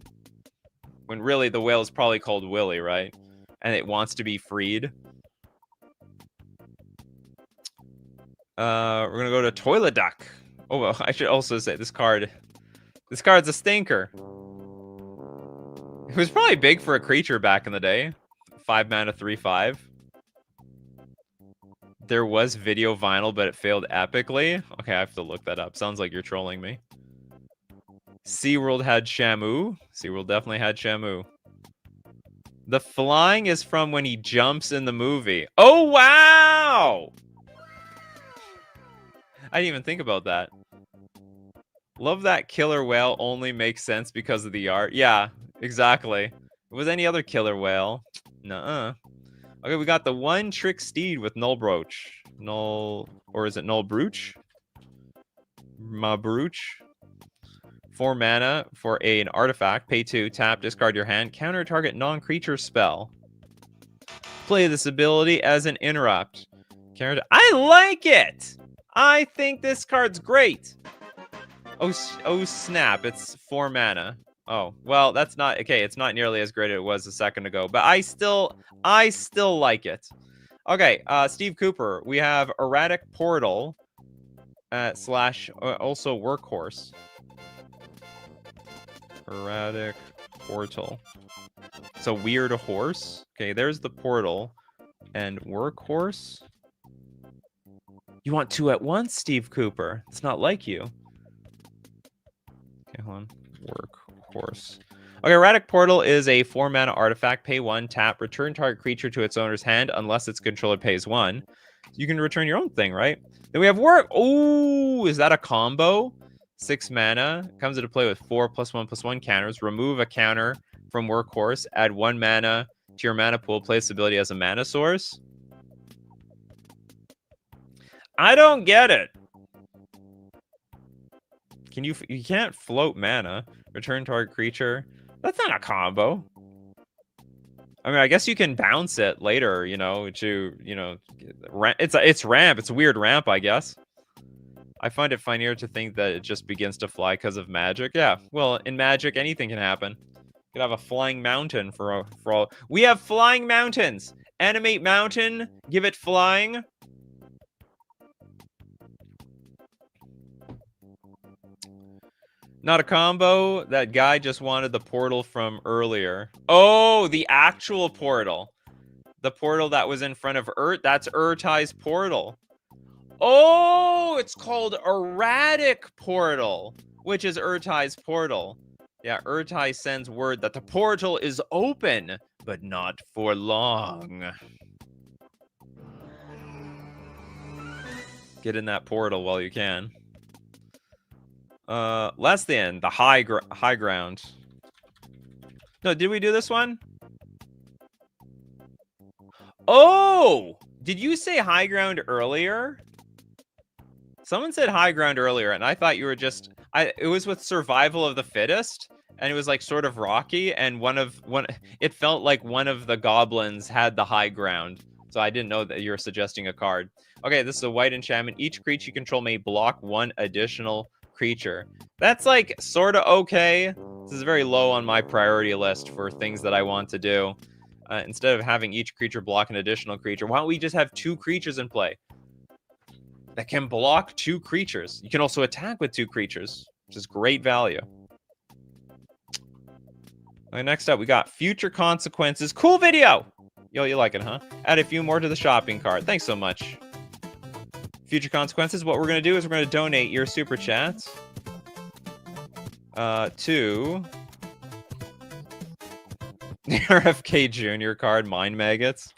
When really the whale is probably called Willy, right? And it wants to be freed. We're gonna go to Toilet Duck. Oh, well, I should also say this card's a stinker. It was probably big for a creature back in the day. 5 mana, 3/5. There was video vinyl, but it failed epically. Okay, I have to look that up. Sounds like you're trolling me. SeaWorld had Shamu. SeaWorld definitely had Shamu. The flying is from when he jumps in the movie. Oh, wow! I didn't even think about that. Love that Killer Whale only makes sense because of the art. Yeah, exactly. If it was any other Killer Whale, nuh-uh. Okay, we got the One Trick Steed with Null Brooch. Or is it Null Brooch? Mabruch. 4 mana for an artifact. Pay 2, tap, discard your hand. Counter target non-creature spell. Play this ability as an interrupt. I like it! I think this card's great. Oh snap, it's 4 mana. Oh, well, that's not... Okay, it's not nearly as great as it was a second ago, but I still like it. Okay, Steve Cooper, we have Erratic Portal slash also Workhorse. Erratic Portal. So weird horse. Okay, there's the portal. And Workhorse. You want 2 at once, Steve Cooper? It's not like you. Okay, hold on. Workhorse. Okay, Erratic Portal is a 4 mana artifact. Pay 1, tap, return target creature to its owner's hand unless its controller pays 1. You can return your own thing, right? Then we have Oh, is that a combo? 6 mana. Comes into play with 4+1/+1 counters. Remove a counter from Workhorse. Add 1 mana to your mana pool. Place ability as a mana source. I don't get it. You can't float mana. Return target creature. That's not a combo. I mean, I guess you can bounce it later, it's ramp. It's a weird ramp, I guess. I find it funnier to think that it just begins to fly because of magic. Yeah, well, in magic, anything can happen. You could have a flying mountain for all. We have flying mountains. Animate mountain. Give it flying. Not a combo. That guy just wanted the portal from earlier. Oh, the actual portal. The portal that was in front of that's Urtai's portal. Oh, it's called Erratic Portal, which is Urtai's portal. Yeah, Urtai sends word that the portal is open, but not for long. Get in that portal while you can. Less than the high ground. No, did we do this one? Oh, did you say high ground earlier? Someone said high ground earlier, and I thought you were just. It was with survival of the fittest, and it was like sort of rocky, and it felt like one of the goblins had the high ground. So I didn't know that you were suggesting a card. Okay, this is a white enchantment. Each creature you control may block one additional creature. That's like sort of okay. This is very low on my priority list for things that I want to do. Instead of having each creature block an additional creature, why don't we just have 2 creatures in play that can block 2 creatures? You can also attack with 2 creatures, which is great value. Okay, next up, we got Future Consequences. Cool video! Yo, you like it, huh? Add a few more to the shopping cart. Thanks so much. Future Consequences, what we're going to do is we're going to donate your super chats to the RFK Jr. card, Mind Maggots.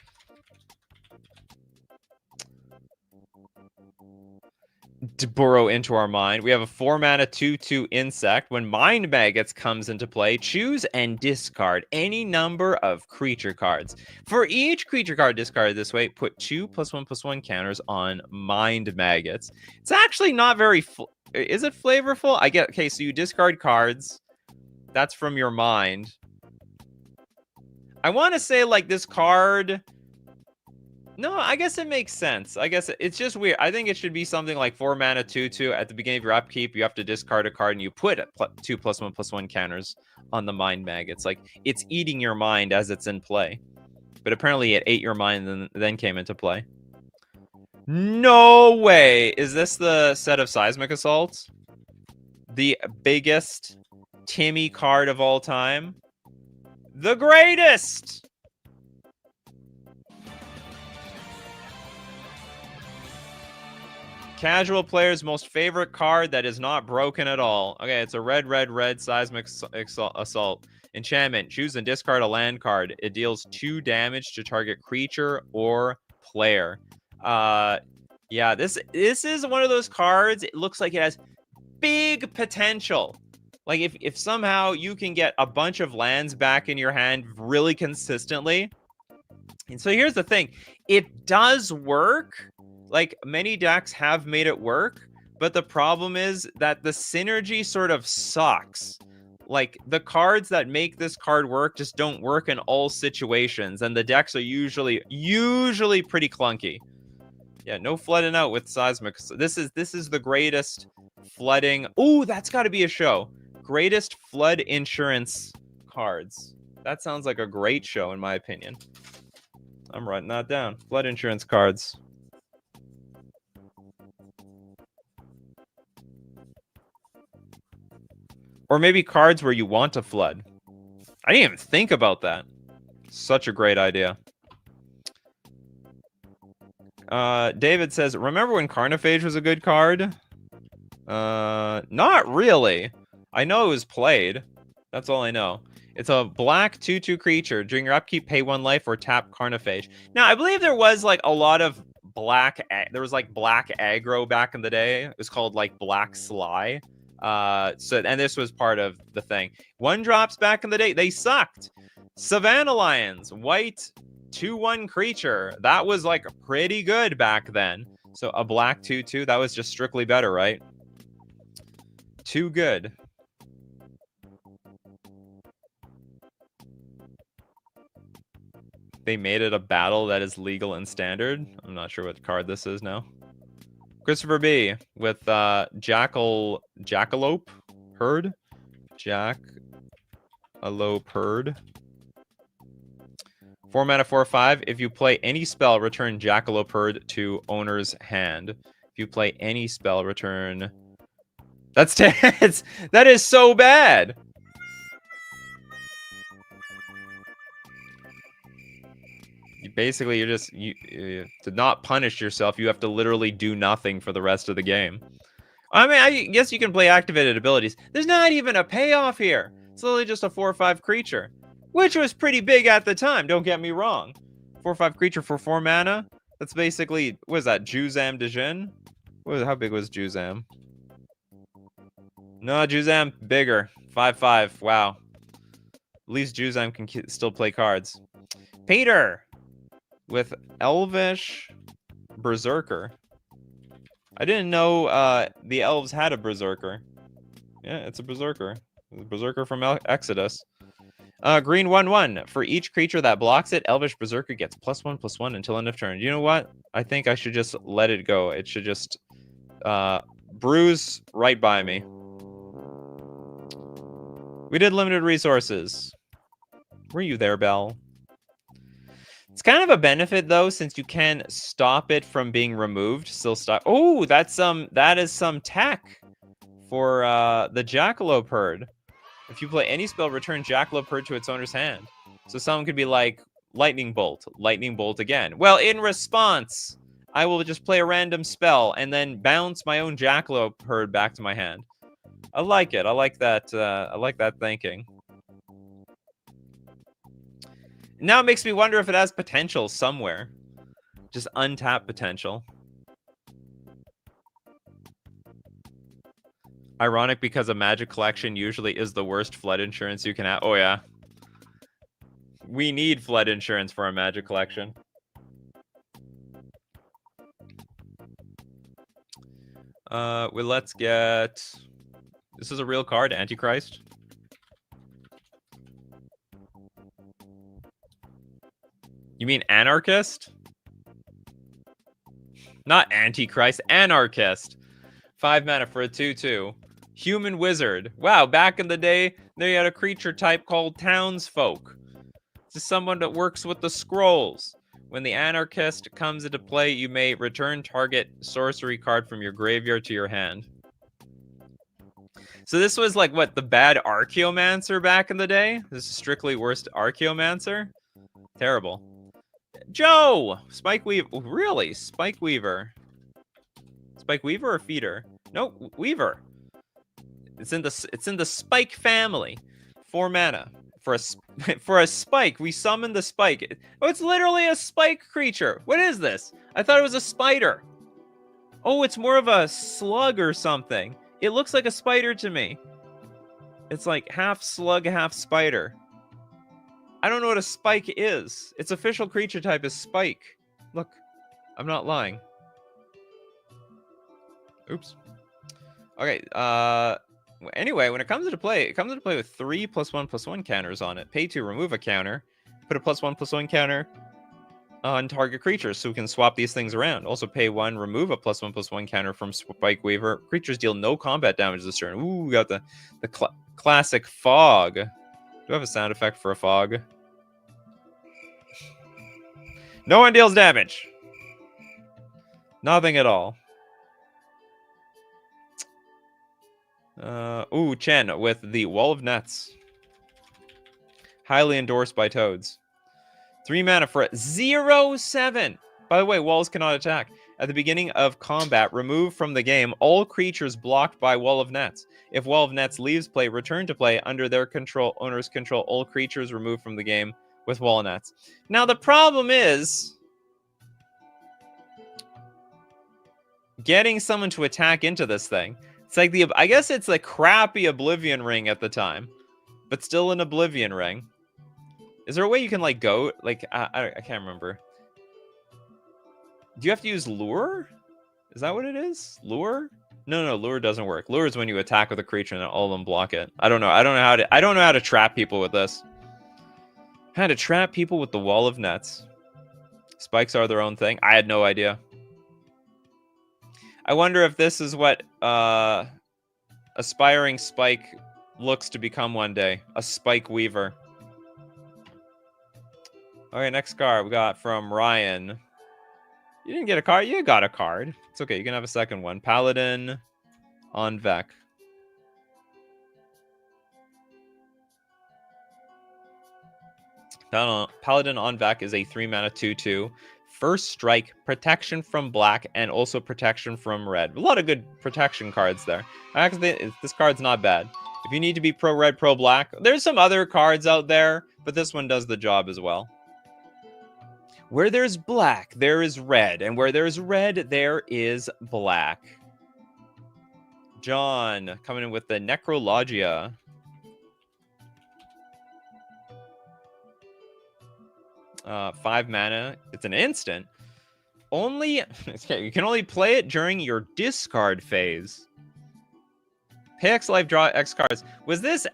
To burrow into our mind. We have a 4-mana 2/2 insect. When Mind Maggots comes into play, choose and discard any number of creature cards. For each creature card discarded this way, put 2+1/+1 counters on Mind Maggots. It's actually not very... Is it flavorful? I get... Okay, so you discard cards. That's from your mind. I want to say, like, this card... No, I guess it makes sense. I guess it's just weird. I think it should be something like 4-mana 2/2. At the beginning of your upkeep, you have to discard a card, and you put 2+1/+1 counters on the Mind Maggots. Like, it's eating your mind as it's in play. But apparently it ate your mind and then came into play. No way! Is this the set of Seismic Assault? The biggest Timmy card of all time? The greatest! Casual player's most favorite card that is not broken at all. Okay, it's a red Seismic Assault. Enchantment. Choose and discard a land card. It deals 2 damage to target creature or player. Yeah, this is one of those cards. It looks like it has big potential. Like, if somehow you can get a bunch of lands back in your hand really consistently. And so here's the thing. It does work. Like, many decks have made it work, but the problem is that the synergy sort of sucks. Like, the cards that make this card work just don't work in all situations, and the decks are usually pretty clunky. Yeah, no flooding out with Seismic. This is the greatest flooding. Ooh, that's got to be a show. Greatest flood insurance cards. That sounds like a great show, in my opinion. I'm writing that down. Flood insurance cards. Or maybe cards where you want to flood. I didn't even think about that. Such a great idea. David says, remember when Carnophage was a good card? Not really. I know it was played. That's all I know. It's a black 2/2 creature. During your upkeep, pay 1 life or tap Carnophage. Now, I believe there was like a lot of black... There was like black aggro back in the day. It was called like Black Sly. And this was part of the thing. 1-drops back in the day, they sucked. Savannah Lions, white 2/1 creature. That was like pretty good back then. So a black 2/2, that was just strictly better, right? Too good. They made it a battle that is legal and standard. I'm not sure what card this is now. Christopher B with Jackalope Herd. Jackalope Herd. 4-mana 4/5. If you play any spell, return Jackalope Herd to owner's hand. If you play any spell, return... that is so bad! basically you're just to not punish yourself, you have to literally do nothing for the rest of the game. I mean, I guess you can play activated abilities. There's not even a payoff here. It's literally just a 4/5 creature, which was pretty big at the time. Don't get me wrong. 4/5 creature for 4 mana. That's basically, what is that? Juzam Djinn? How big was Juzam? No, Juzam bigger. 5/5. Wow. At least Juzam can still play cards. Peter with Elvish Berserker. I didn't know the elves had a Berserker. Yeah, it's a Berserker. Berserker from Exodus. Green 1/1. For each creature that blocks it, Elvish Berserker gets +1/+1 until end of turn. You know what? I think I should just let it go. It should just bruise right by me. We did limited resources. Were you there, Belle? It's kind of a benefit though, since you can stop it from being removed. Still stop. Oh, that is some tech for the Jackalope Herd. If you play any spell, return Jackalope Herd to its owner's hand. So someone could be like Lightning Bolt again. Well, in response, I will just play a random spell and then bounce my own Jackalope Herd back to my hand. I like it. I like that. I like that thinking. Now it makes me wonder if it has potential somewhere. Just untapped potential. Ironic because a Magic collection usually is the worst flood insurance you can have. Oh, yeah. We need flood insurance for our Magic collection. Well, let's get... This is a real card, Antichrist. You mean Anarchist? Not Antichrist, Anarchist. 5 mana for a 2/2. Human Wizard. Wow, back in the day, they had a creature type called Townsfolk. This is someone that works with the scrolls. When the Anarchist comes into play, you may return target sorcery card from your graveyard to your hand. So this was like, what, the bad Archaeomancer back in the day? This is strictly worst Archaeomancer? Terrible. Joe! Spike Weaver. Really? Spike Weaver. Spike Weaver or Feeder? No, Weaver. It's in the Spike family. 4 mana. For a Spike, we summon the Spike. Oh, it's literally a Spike creature. What is this? I thought it was a spider. Oh, it's more of a slug or something. It looks like a spider to me. It's like half slug, half spider. I don't know what a Spike is. Its official creature type is Spike. Look, I'm not lying. Oops. Okay, anyway, when it comes into play, it comes into play with 3 +1/+1 counters on it. Pay to remove a counter. Put a +1/+1 counter on target creatures, so we can swap these things around. Also pay 1, remove a +1/+1 counter from Spike Weaver. Creatures deal no combat damage this turn. Ooh, we got the classic fog. Do I have a sound effect for a fog? No one deals damage. Nothing at all. Ooh, Chen with the Wall of Nets. Highly endorsed by Toads. 3 mana for it. 0/7. By the way, walls cannot attack. At the beginning of combat, remove from the game all creatures blocked by Wall of Nets. If Wall of Nets leaves play, return to play under their owner's control. All creatures removed from the game with Wall of Nets. Now the problem is getting someone to attack into this thing. It's like I guess it's a crappy Oblivion Ring at the time, but still an Oblivion Ring. Is there a way you can like go? Like I can't remember. Do you have to use Lure? Is that what it is? Lure? No, Lure doesn't work. Lure is when you attack with a creature and all of them block it. I don't know. I don't know how to trap people with this. How to trap people with the Wall of Nets. Spikes are their own thing. I had no idea. I wonder if this is what aspiring Spike looks to become one day. A Spike Weaver. Okay, next card we got from Ryan. You didn't get a card? You got a card. It's okay, you can have a second one. Paladin on Vec. Paladin on Vac is a 3-mana 2/2. First strike, protection from black, and also protection from red. A lot of good protection cards there. Actually, this card's not bad. If you need to be pro-red, pro-black, there's some other cards out there, but this one does the job as well. Where there's black, there is red. And where there's red, there is black. John coming in with the Necrologia. Five mana. It's an instant. You can only play it during your discard phase. Pay X life, draw X cards. Was this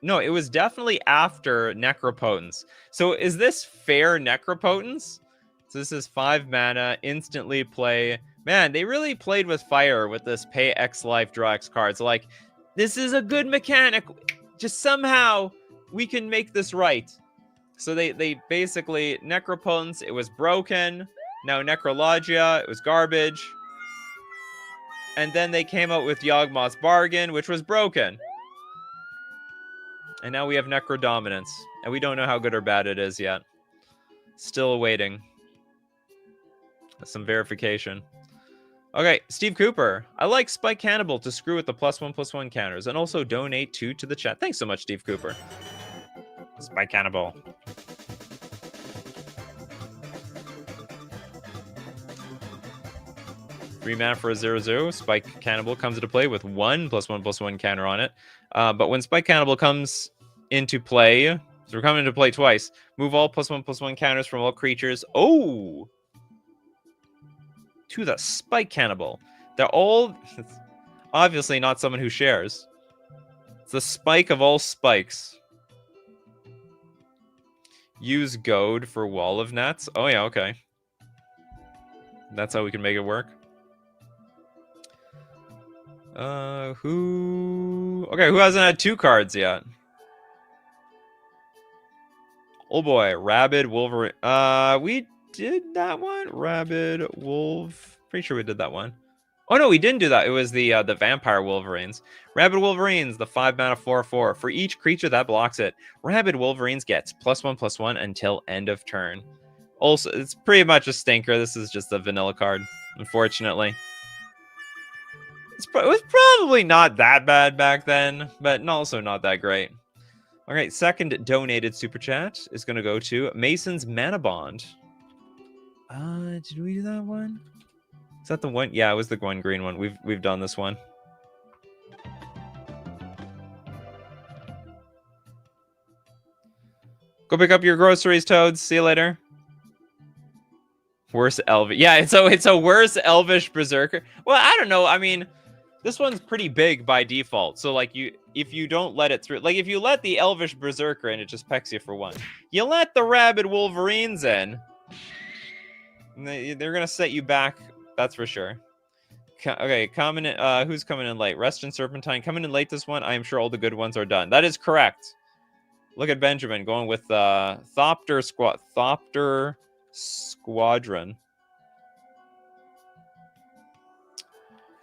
No, it was definitely after Necropotence. So is this fair Necropotence? So this is 5 mana, instantly play. Man, they really played with fire with this pay X life, draw X cards. Like, this is a good mechanic. Just somehow we can make this right. So they basically, Necropotence, it was broken. Now Necrologia, it was garbage. And then they came out with Yawgmoth's Bargain, which was broken. And now we have Necrodominance. And we don't know how good or bad it is yet. Still waiting. Some verification. Okay, Steve Cooper. I like Spike Cannibal to screw with the +1/+1 counters. And also donate 2 to the chat. Thanks so much, Steve Cooper. Spike Cannibal. Three mana for a 0/0. Spike Cannibal comes into play with 1 +1/+1 counter on it. But when Spike Cannibal comes into play, so we're coming into play twice, move all +1/+1 counters from all creatures. Oh! To the Spike Cannibal. They're all... It's obviously not someone who shares. It's the spike of all spikes. Use Goad for Wall of Nets. Oh yeah, okay. That's how we can make it work. Who hasn't had 2 cards yet? Oh boy, Rabid Wolverine. We did that one? Rabid Wolf. Pretty sure we did that one. Oh no, we didn't do that. It was the Vampire Wolverines. Rabid Wolverines, the 5 mana 4/4. For each creature that blocks it, Rabid Wolverines gets +1/+1 until end of turn. Also, it's pretty much a stinker. This is just a vanilla card, unfortunately. It was probably not that bad back then, but also not that great. All right, second donated super chat is going to go to Mason's Mana Bond. Did we do that one? Is that the one? Yeah, it was the one green one. We've done this one. Go pick up your groceries, Toads. See you later. Worse Elvish. Yeah, it's a worse Elvish Berserker. Well, I don't know. I mean, this one's pretty big by default. So like if you don't let it through, like if you let the Elvish Berserker in, it just pecks you for 1. You let the Rabid Wolverines in, they're gonna set you back. That's for sure. Okay, coming in, who's coming in late? Rest and Serpentine coming in late this one. I am sure all the good ones are done. That is correct. Look at Benjamin going with Thopter Squadron.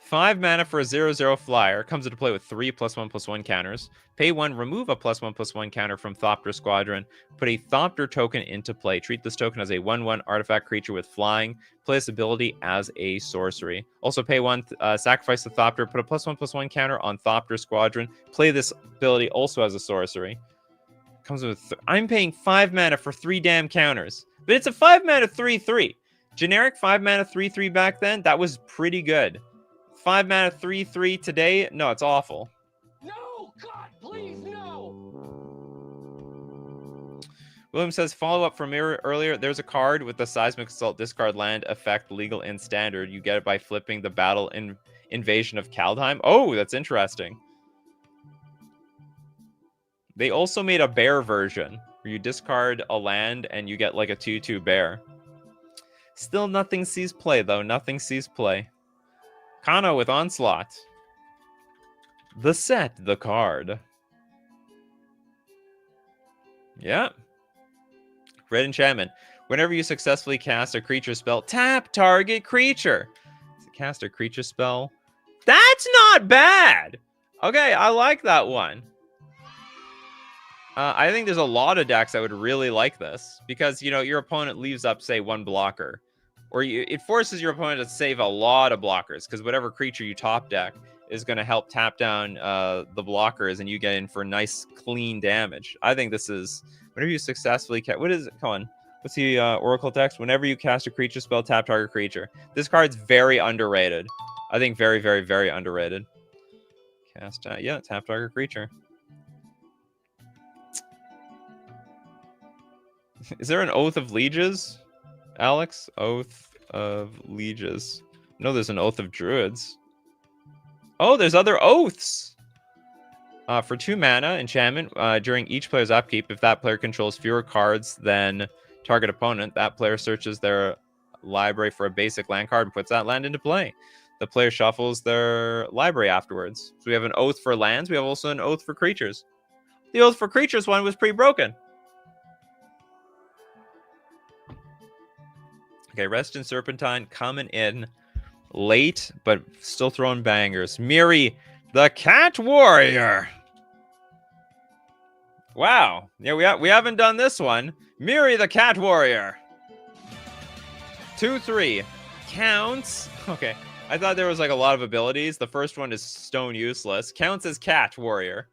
5 mana for a 0/0 flyer. Comes into play with 3 +1/+1 counters. Pay 1, remove a +1/+1 counter from Thopter Squadron. Put a Thopter token into play. Treat this token as a 1/1 artifact creature with flying. Play this ability as a sorcery. Also pay 1, sacrifice the Thopter. Put a +1/+1 counter on Thopter Squadron. Play this ability also as a sorcery. Comes with... I'm paying 5 mana for 3 damn counters. But it's a 5 mana 3/3. Generic 5 mana 3/3 back then, that was pretty good. 5 mana 3/3 today? No, it's awful. No, God, please, no. William says, follow up from earlier. There's a card with the Seismic Assault discard land effect legal in standard. You get it by flipping the battle invasion of Kaldheim. Oh, that's interesting. They also made a bear version where you discard a land and you get like a 2/2 bear. Still nothing sees play though. Nothing sees play. Kano with Onslaught. The set, the card. Yeah. Red Enchantment. Whenever you successfully cast a creature spell, tap target creature. Cast a creature spell. That's not bad. Okay, I like that one. I think there's a lot of decks that would really like this because, you know, your opponent leaves up, say, one blocker. Or it forces your opponent to save a lot of blockers because whatever creature you top deck is going to help tap down the blockers and you get in for nice, clean damage. I think this is... Whenever you successfully... What is it? Come on. What's the Oracle text? Whenever you cast a creature spell, tap target creature. This card's very underrated. I think very, very, very underrated. Cast... yeah, tap target creature. Is there an Oath of Lieges, Alex? Oath of Lieges. No, there's an Oath of Druids. Oh, there's other oaths. For 2 mana, enchantment, during each player's upkeep, if that player controls fewer cards than target opponent, that player searches their library for a basic land card and puts that land into play. The player shuffles their library afterwards. So we have an oath for lands. We have also an oath for creatures. The oath for creatures one was pretty broken. Okay, Rest and Serpentine coming in late, but still throwing bangers. Miri, the Cat Warrior. Wow. Yeah, we haven't done this one. Miri, the Cat Warrior. 2/3. Counts. Okay. I thought there was like a lot of abilities. The first one is stone useless. Counts as Cat Warrior.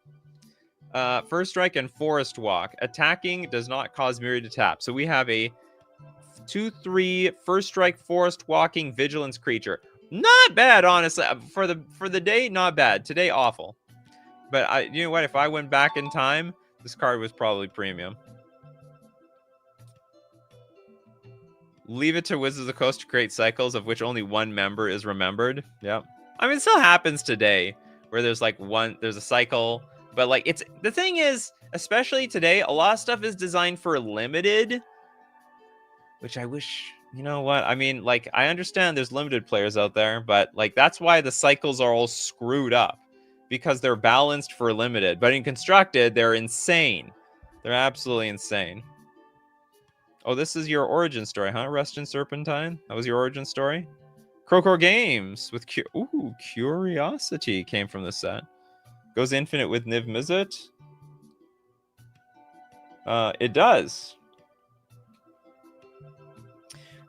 First strike and Forest Walk. Attacking does not cause Miri to tap. So we have a 2/3 first strike forest walking vigilance creature. Not bad, honestly. For the day, not bad. Today, awful. But you know what? If I went back in time, this card was probably premium. Leave it to Wizards of the Coast to create cycles of which only one member is remembered. Yep. I mean, it still happens today where there's like there's a cycle, but like the thing is, especially today, a lot of stuff is designed for limited. Which I wish, you know what? I mean, like, I understand there's limited players out there, but, like, that's why the cycles are all screwed up. Because they're balanced for limited. But in Constructed, they're insane. They're absolutely insane. Oh, this is your origin story, huh? Rest in Serpentine? That was your origin story? Crowcore Games with... Ooh, Curiosity came from this set. Goes infinite with Niv Mizzet? It does.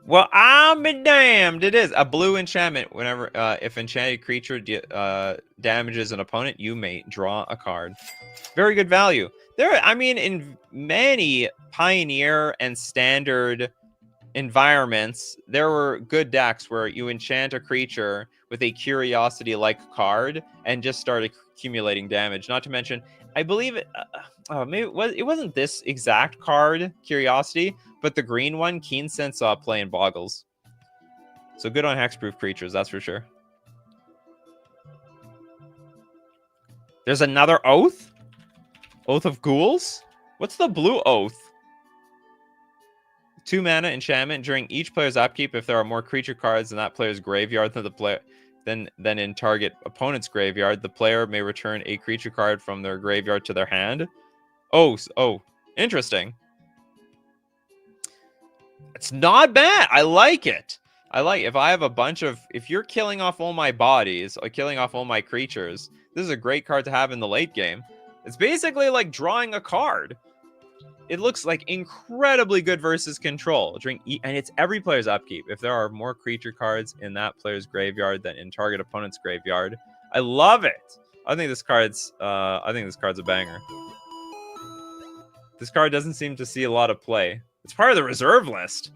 Well, I'll be damned. It is a blue enchantment. Whenever, if enchanted creature damages an opponent, you may draw a card. Very good value. I mean, in many Pioneer and Standard environments, there were good decks where you enchant a creature with a Curiosity-like card and just start accumulating damage. Not to mention, I believe it. Maybe it wasn't this exact card, Curiosity, but the green one, Keen Sense, saw play in Boggles. So good on hexproof creatures, that's for sure. There's another Oath? Oath of Ghouls? What's the blue Oath? 2 mana enchantment. During each player's upkeep, if there are more creature cards in that player's graveyard than the player than in target opponent's graveyard, the player may return a creature card from their graveyard to their hand. Oh, interesting. It's not bad. I like it. If I have a bunch of... If you're killing off all my bodies or killing off all my creatures, this is a great card to have in the late game. It's basically like drawing a card. It looks like incredibly good versus control. And it's every player's upkeep. If there are more creature cards in that player's graveyard than in target opponent's graveyard, I love it. I think this card's a banger. This card doesn't seem to see a lot of play. It's part of the reserve list.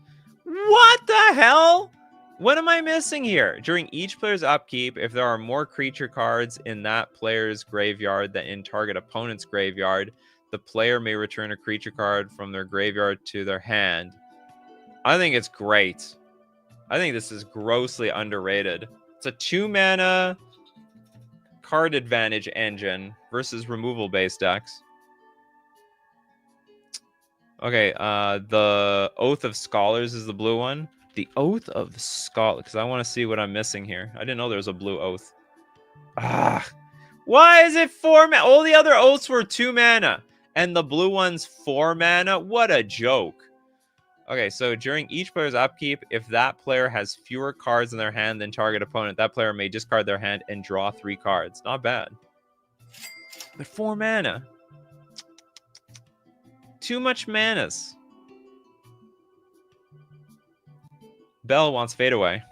What the hell? What am I missing here? During each player's upkeep, if there are more creature cards in that player's graveyard than in target opponent's graveyard, the player may return a creature card from their graveyard to their hand. I think it's great. I think this is grossly underrated. It's a 2-mana card advantage engine versus removal-based decks. Okay, the Oath of Scholars is the blue one. The Oath of Scholars, because I want to see what I'm missing here. I didn't know there was a blue Oath. Why is it 4 mana? All the other Oaths were 2 mana, and the blue one's 4 mana? What a joke. Okay, so during each player's upkeep, if that player has fewer cards in their hand than target opponent, that player may discard their hand and draw 3 cards. Not bad. But 4 mana. too much manas. Bell wants Fade Away.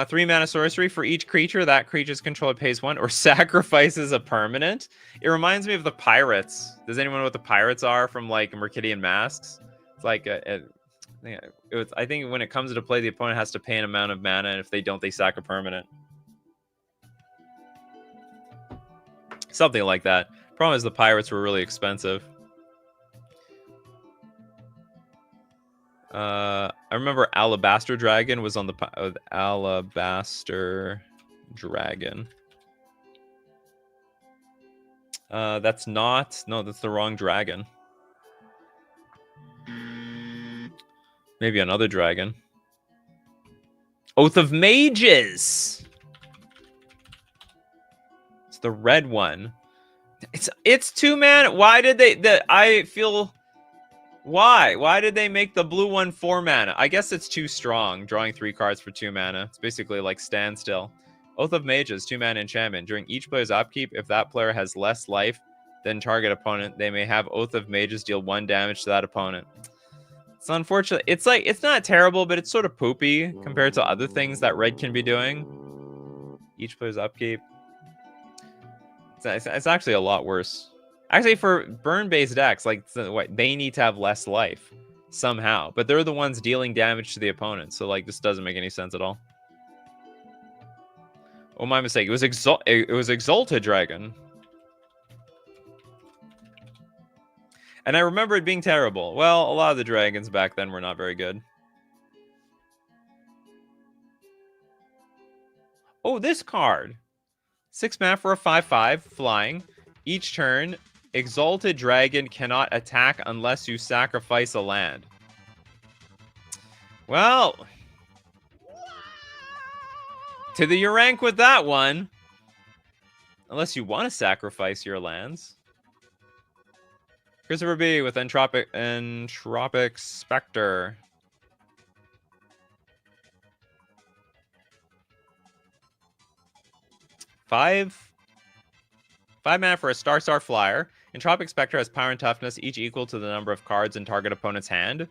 Three mana sorcery for each creature. That creature's controller pays 1 or sacrifices a permanent. It reminds me of the pirates. Does anyone know what the pirates are from like Mercadian Masks? It's like I think when it comes into play, the opponent has to pay an amount of mana, and if they don't, they sack a permanent. Something like that. Problem is the pirates were really expensive. I remember Alabaster Dragon was on the Alabaster Dragon. That's not. No, that's the wrong dragon. Maybe another dragon. Oath of Mages. It's the red one. It's 2 mana. Why did they? I feel. Why did they make the blue one 4 mana? I guess it's too strong, drawing 3 cards for 2 mana. It's basically like Standstill. Oath of Mages, 2 mana enchantment. During each player's upkeep, if that player has less life than target opponent, they may have Oath of Mages deal 1 damage to that opponent. It's unfortunate. It's like, it's not terrible, but it's sort of poopy compared to other things that red can be doing. Each player's upkeep. It's actually a lot worse. Actually, for burn-based decks, like they need to have less life somehow, but they're the ones dealing damage to the opponent. So like this doesn't make any sense at all. Oh, my mistake. It was Exalted Dragon, and I remember it being terrible. Well, a lot of the dragons back then were not very good. Oh, this card. 6 mana for a 5/5 flying. Each turn, Exalted Dragon cannot attack unless you sacrifice a land. Well, to the Urank with that one. Unless you want to sacrifice your lands. Christopher B with Entropic Spectre. Five mana for a Star Flyer. Entropic Spectre has power and toughness, each equal to the number of cards in target opponent's hand.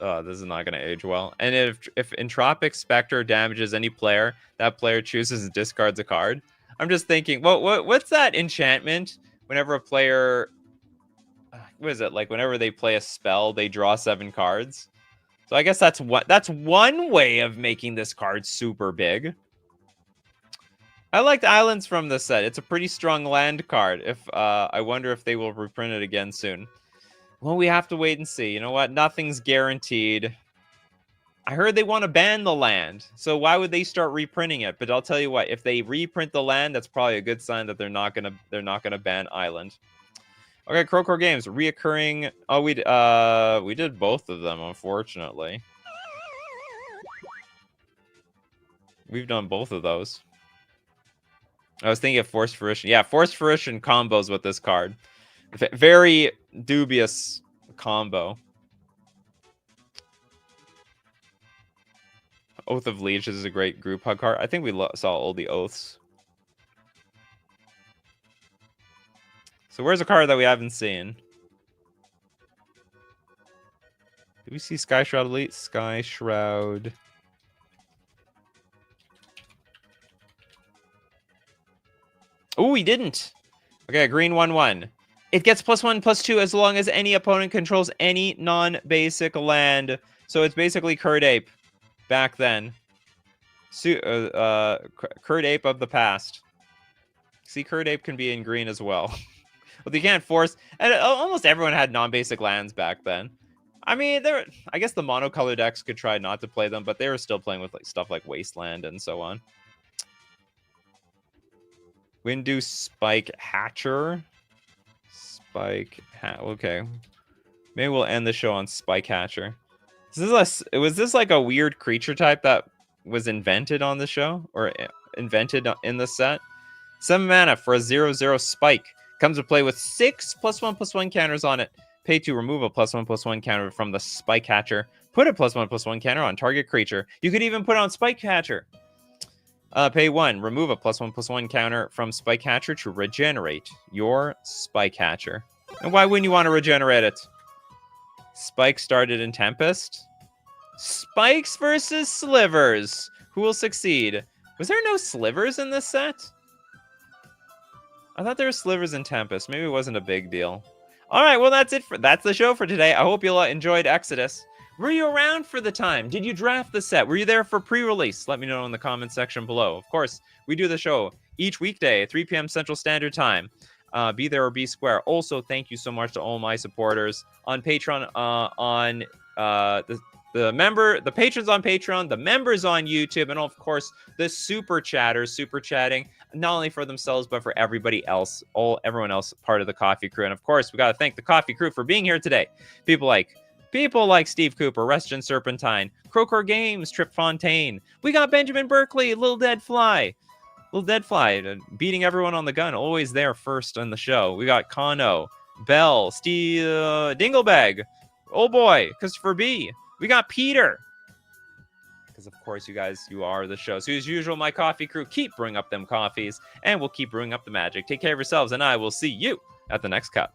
Oh, this is not going to age well. And if Entropic Spectre damages any player, that player chooses and discards a card. I'm just thinking, what's that enchantment? Whenever a player, what is it? Like whenever they play a spell, they draw 7 cards. So I guess that's one way of making this card super big. I liked Islands from this set. It's a pretty strong land card. I wonder if they will reprint it again soon. Well, we have to wait and see. You know what? Nothing's guaranteed. I heard they want to ban the land, so why would they start reprinting it? But I'll tell you what, if they reprint the land, that's probably a good sign that they're not gonna ban Island. Okay, Crowcore Games, reoccurring. Oh, we did both of them, unfortunately. We've done both of those. I was thinking of Forced Fruition. Yeah, Forced Fruition combos with this card. Very dubious combo. Oath of Leeches is a great group hug card. I think we saw all the oaths. So where's a card that we haven't seen? Did we see Sky Shroud Elite? Sky Shroud. Oh, we didn't. Okay, green 1/1. It gets +1/+2 as long as any opponent controls any non-basic land. So it's basically Curd Ape back then. Curd Ape of the past. See, Curd Ape can be in green as well. But you can't force. And almost everyone had non-basic lands back then. I mean, I guess the monocolor decks could try not to play them, but they were still playing with like stuff like Wasteland and so on. Windu Spike Hatcher. Okay. Maybe we'll end the show on Spike Hatcher. Was this like a weird creature type that was invented on the show? Or invented in the set? 7 mana for a 0/0 Spike. Comes to play with 6 +1/+1 counters on it. Pay to remove a +1/+1 counter from the Spike Hatcher. Put a +1/+1 counter on target creature. You could even put on Spike Hatcher. Pay 1. Remove a +1/+1 counter from Spike Catcher to regenerate your Spike Catcher. And why wouldn't you want to regenerate it? Spike started in Tempest. Spikes versus Slivers. Who will succeed? Was there no Slivers in this set? I thought there were Slivers in Tempest. Maybe it wasn't a big deal. All right, well, that's the show for today. I hope you enjoyed Exodus. Were you around for the time? Did you draft the set? Were you there for pre-release? Let me know in the comment section below. Of course, we do the show each weekday at 3 p.m. Central Standard Time. Be there or be square. Also, thank you so much to all my supporters on Patreon, on the patrons on Patreon, the members on YouTube, and of course the super chatters super chatting not only for themselves but for everybody else, everyone else part of the coffee crew. And of course, we got to thank the coffee crew for being here today. People like Steve Cooper, Reston Serpentine, Crowcore Games, Trip Fontaine. We got Benjamin Berkeley, Little Dead Fly, beating everyone on the gun, always there first on the show. We got Kano, Bell, Steve, Dinglebag, oh boy, Christopher B. We got Peter. Because of course, you guys, you are the show. So as usual, my coffee crew, keep brewing up them coffees, and we'll keep brewing up the magic. Take care of yourselves, and I will see you at the next cup.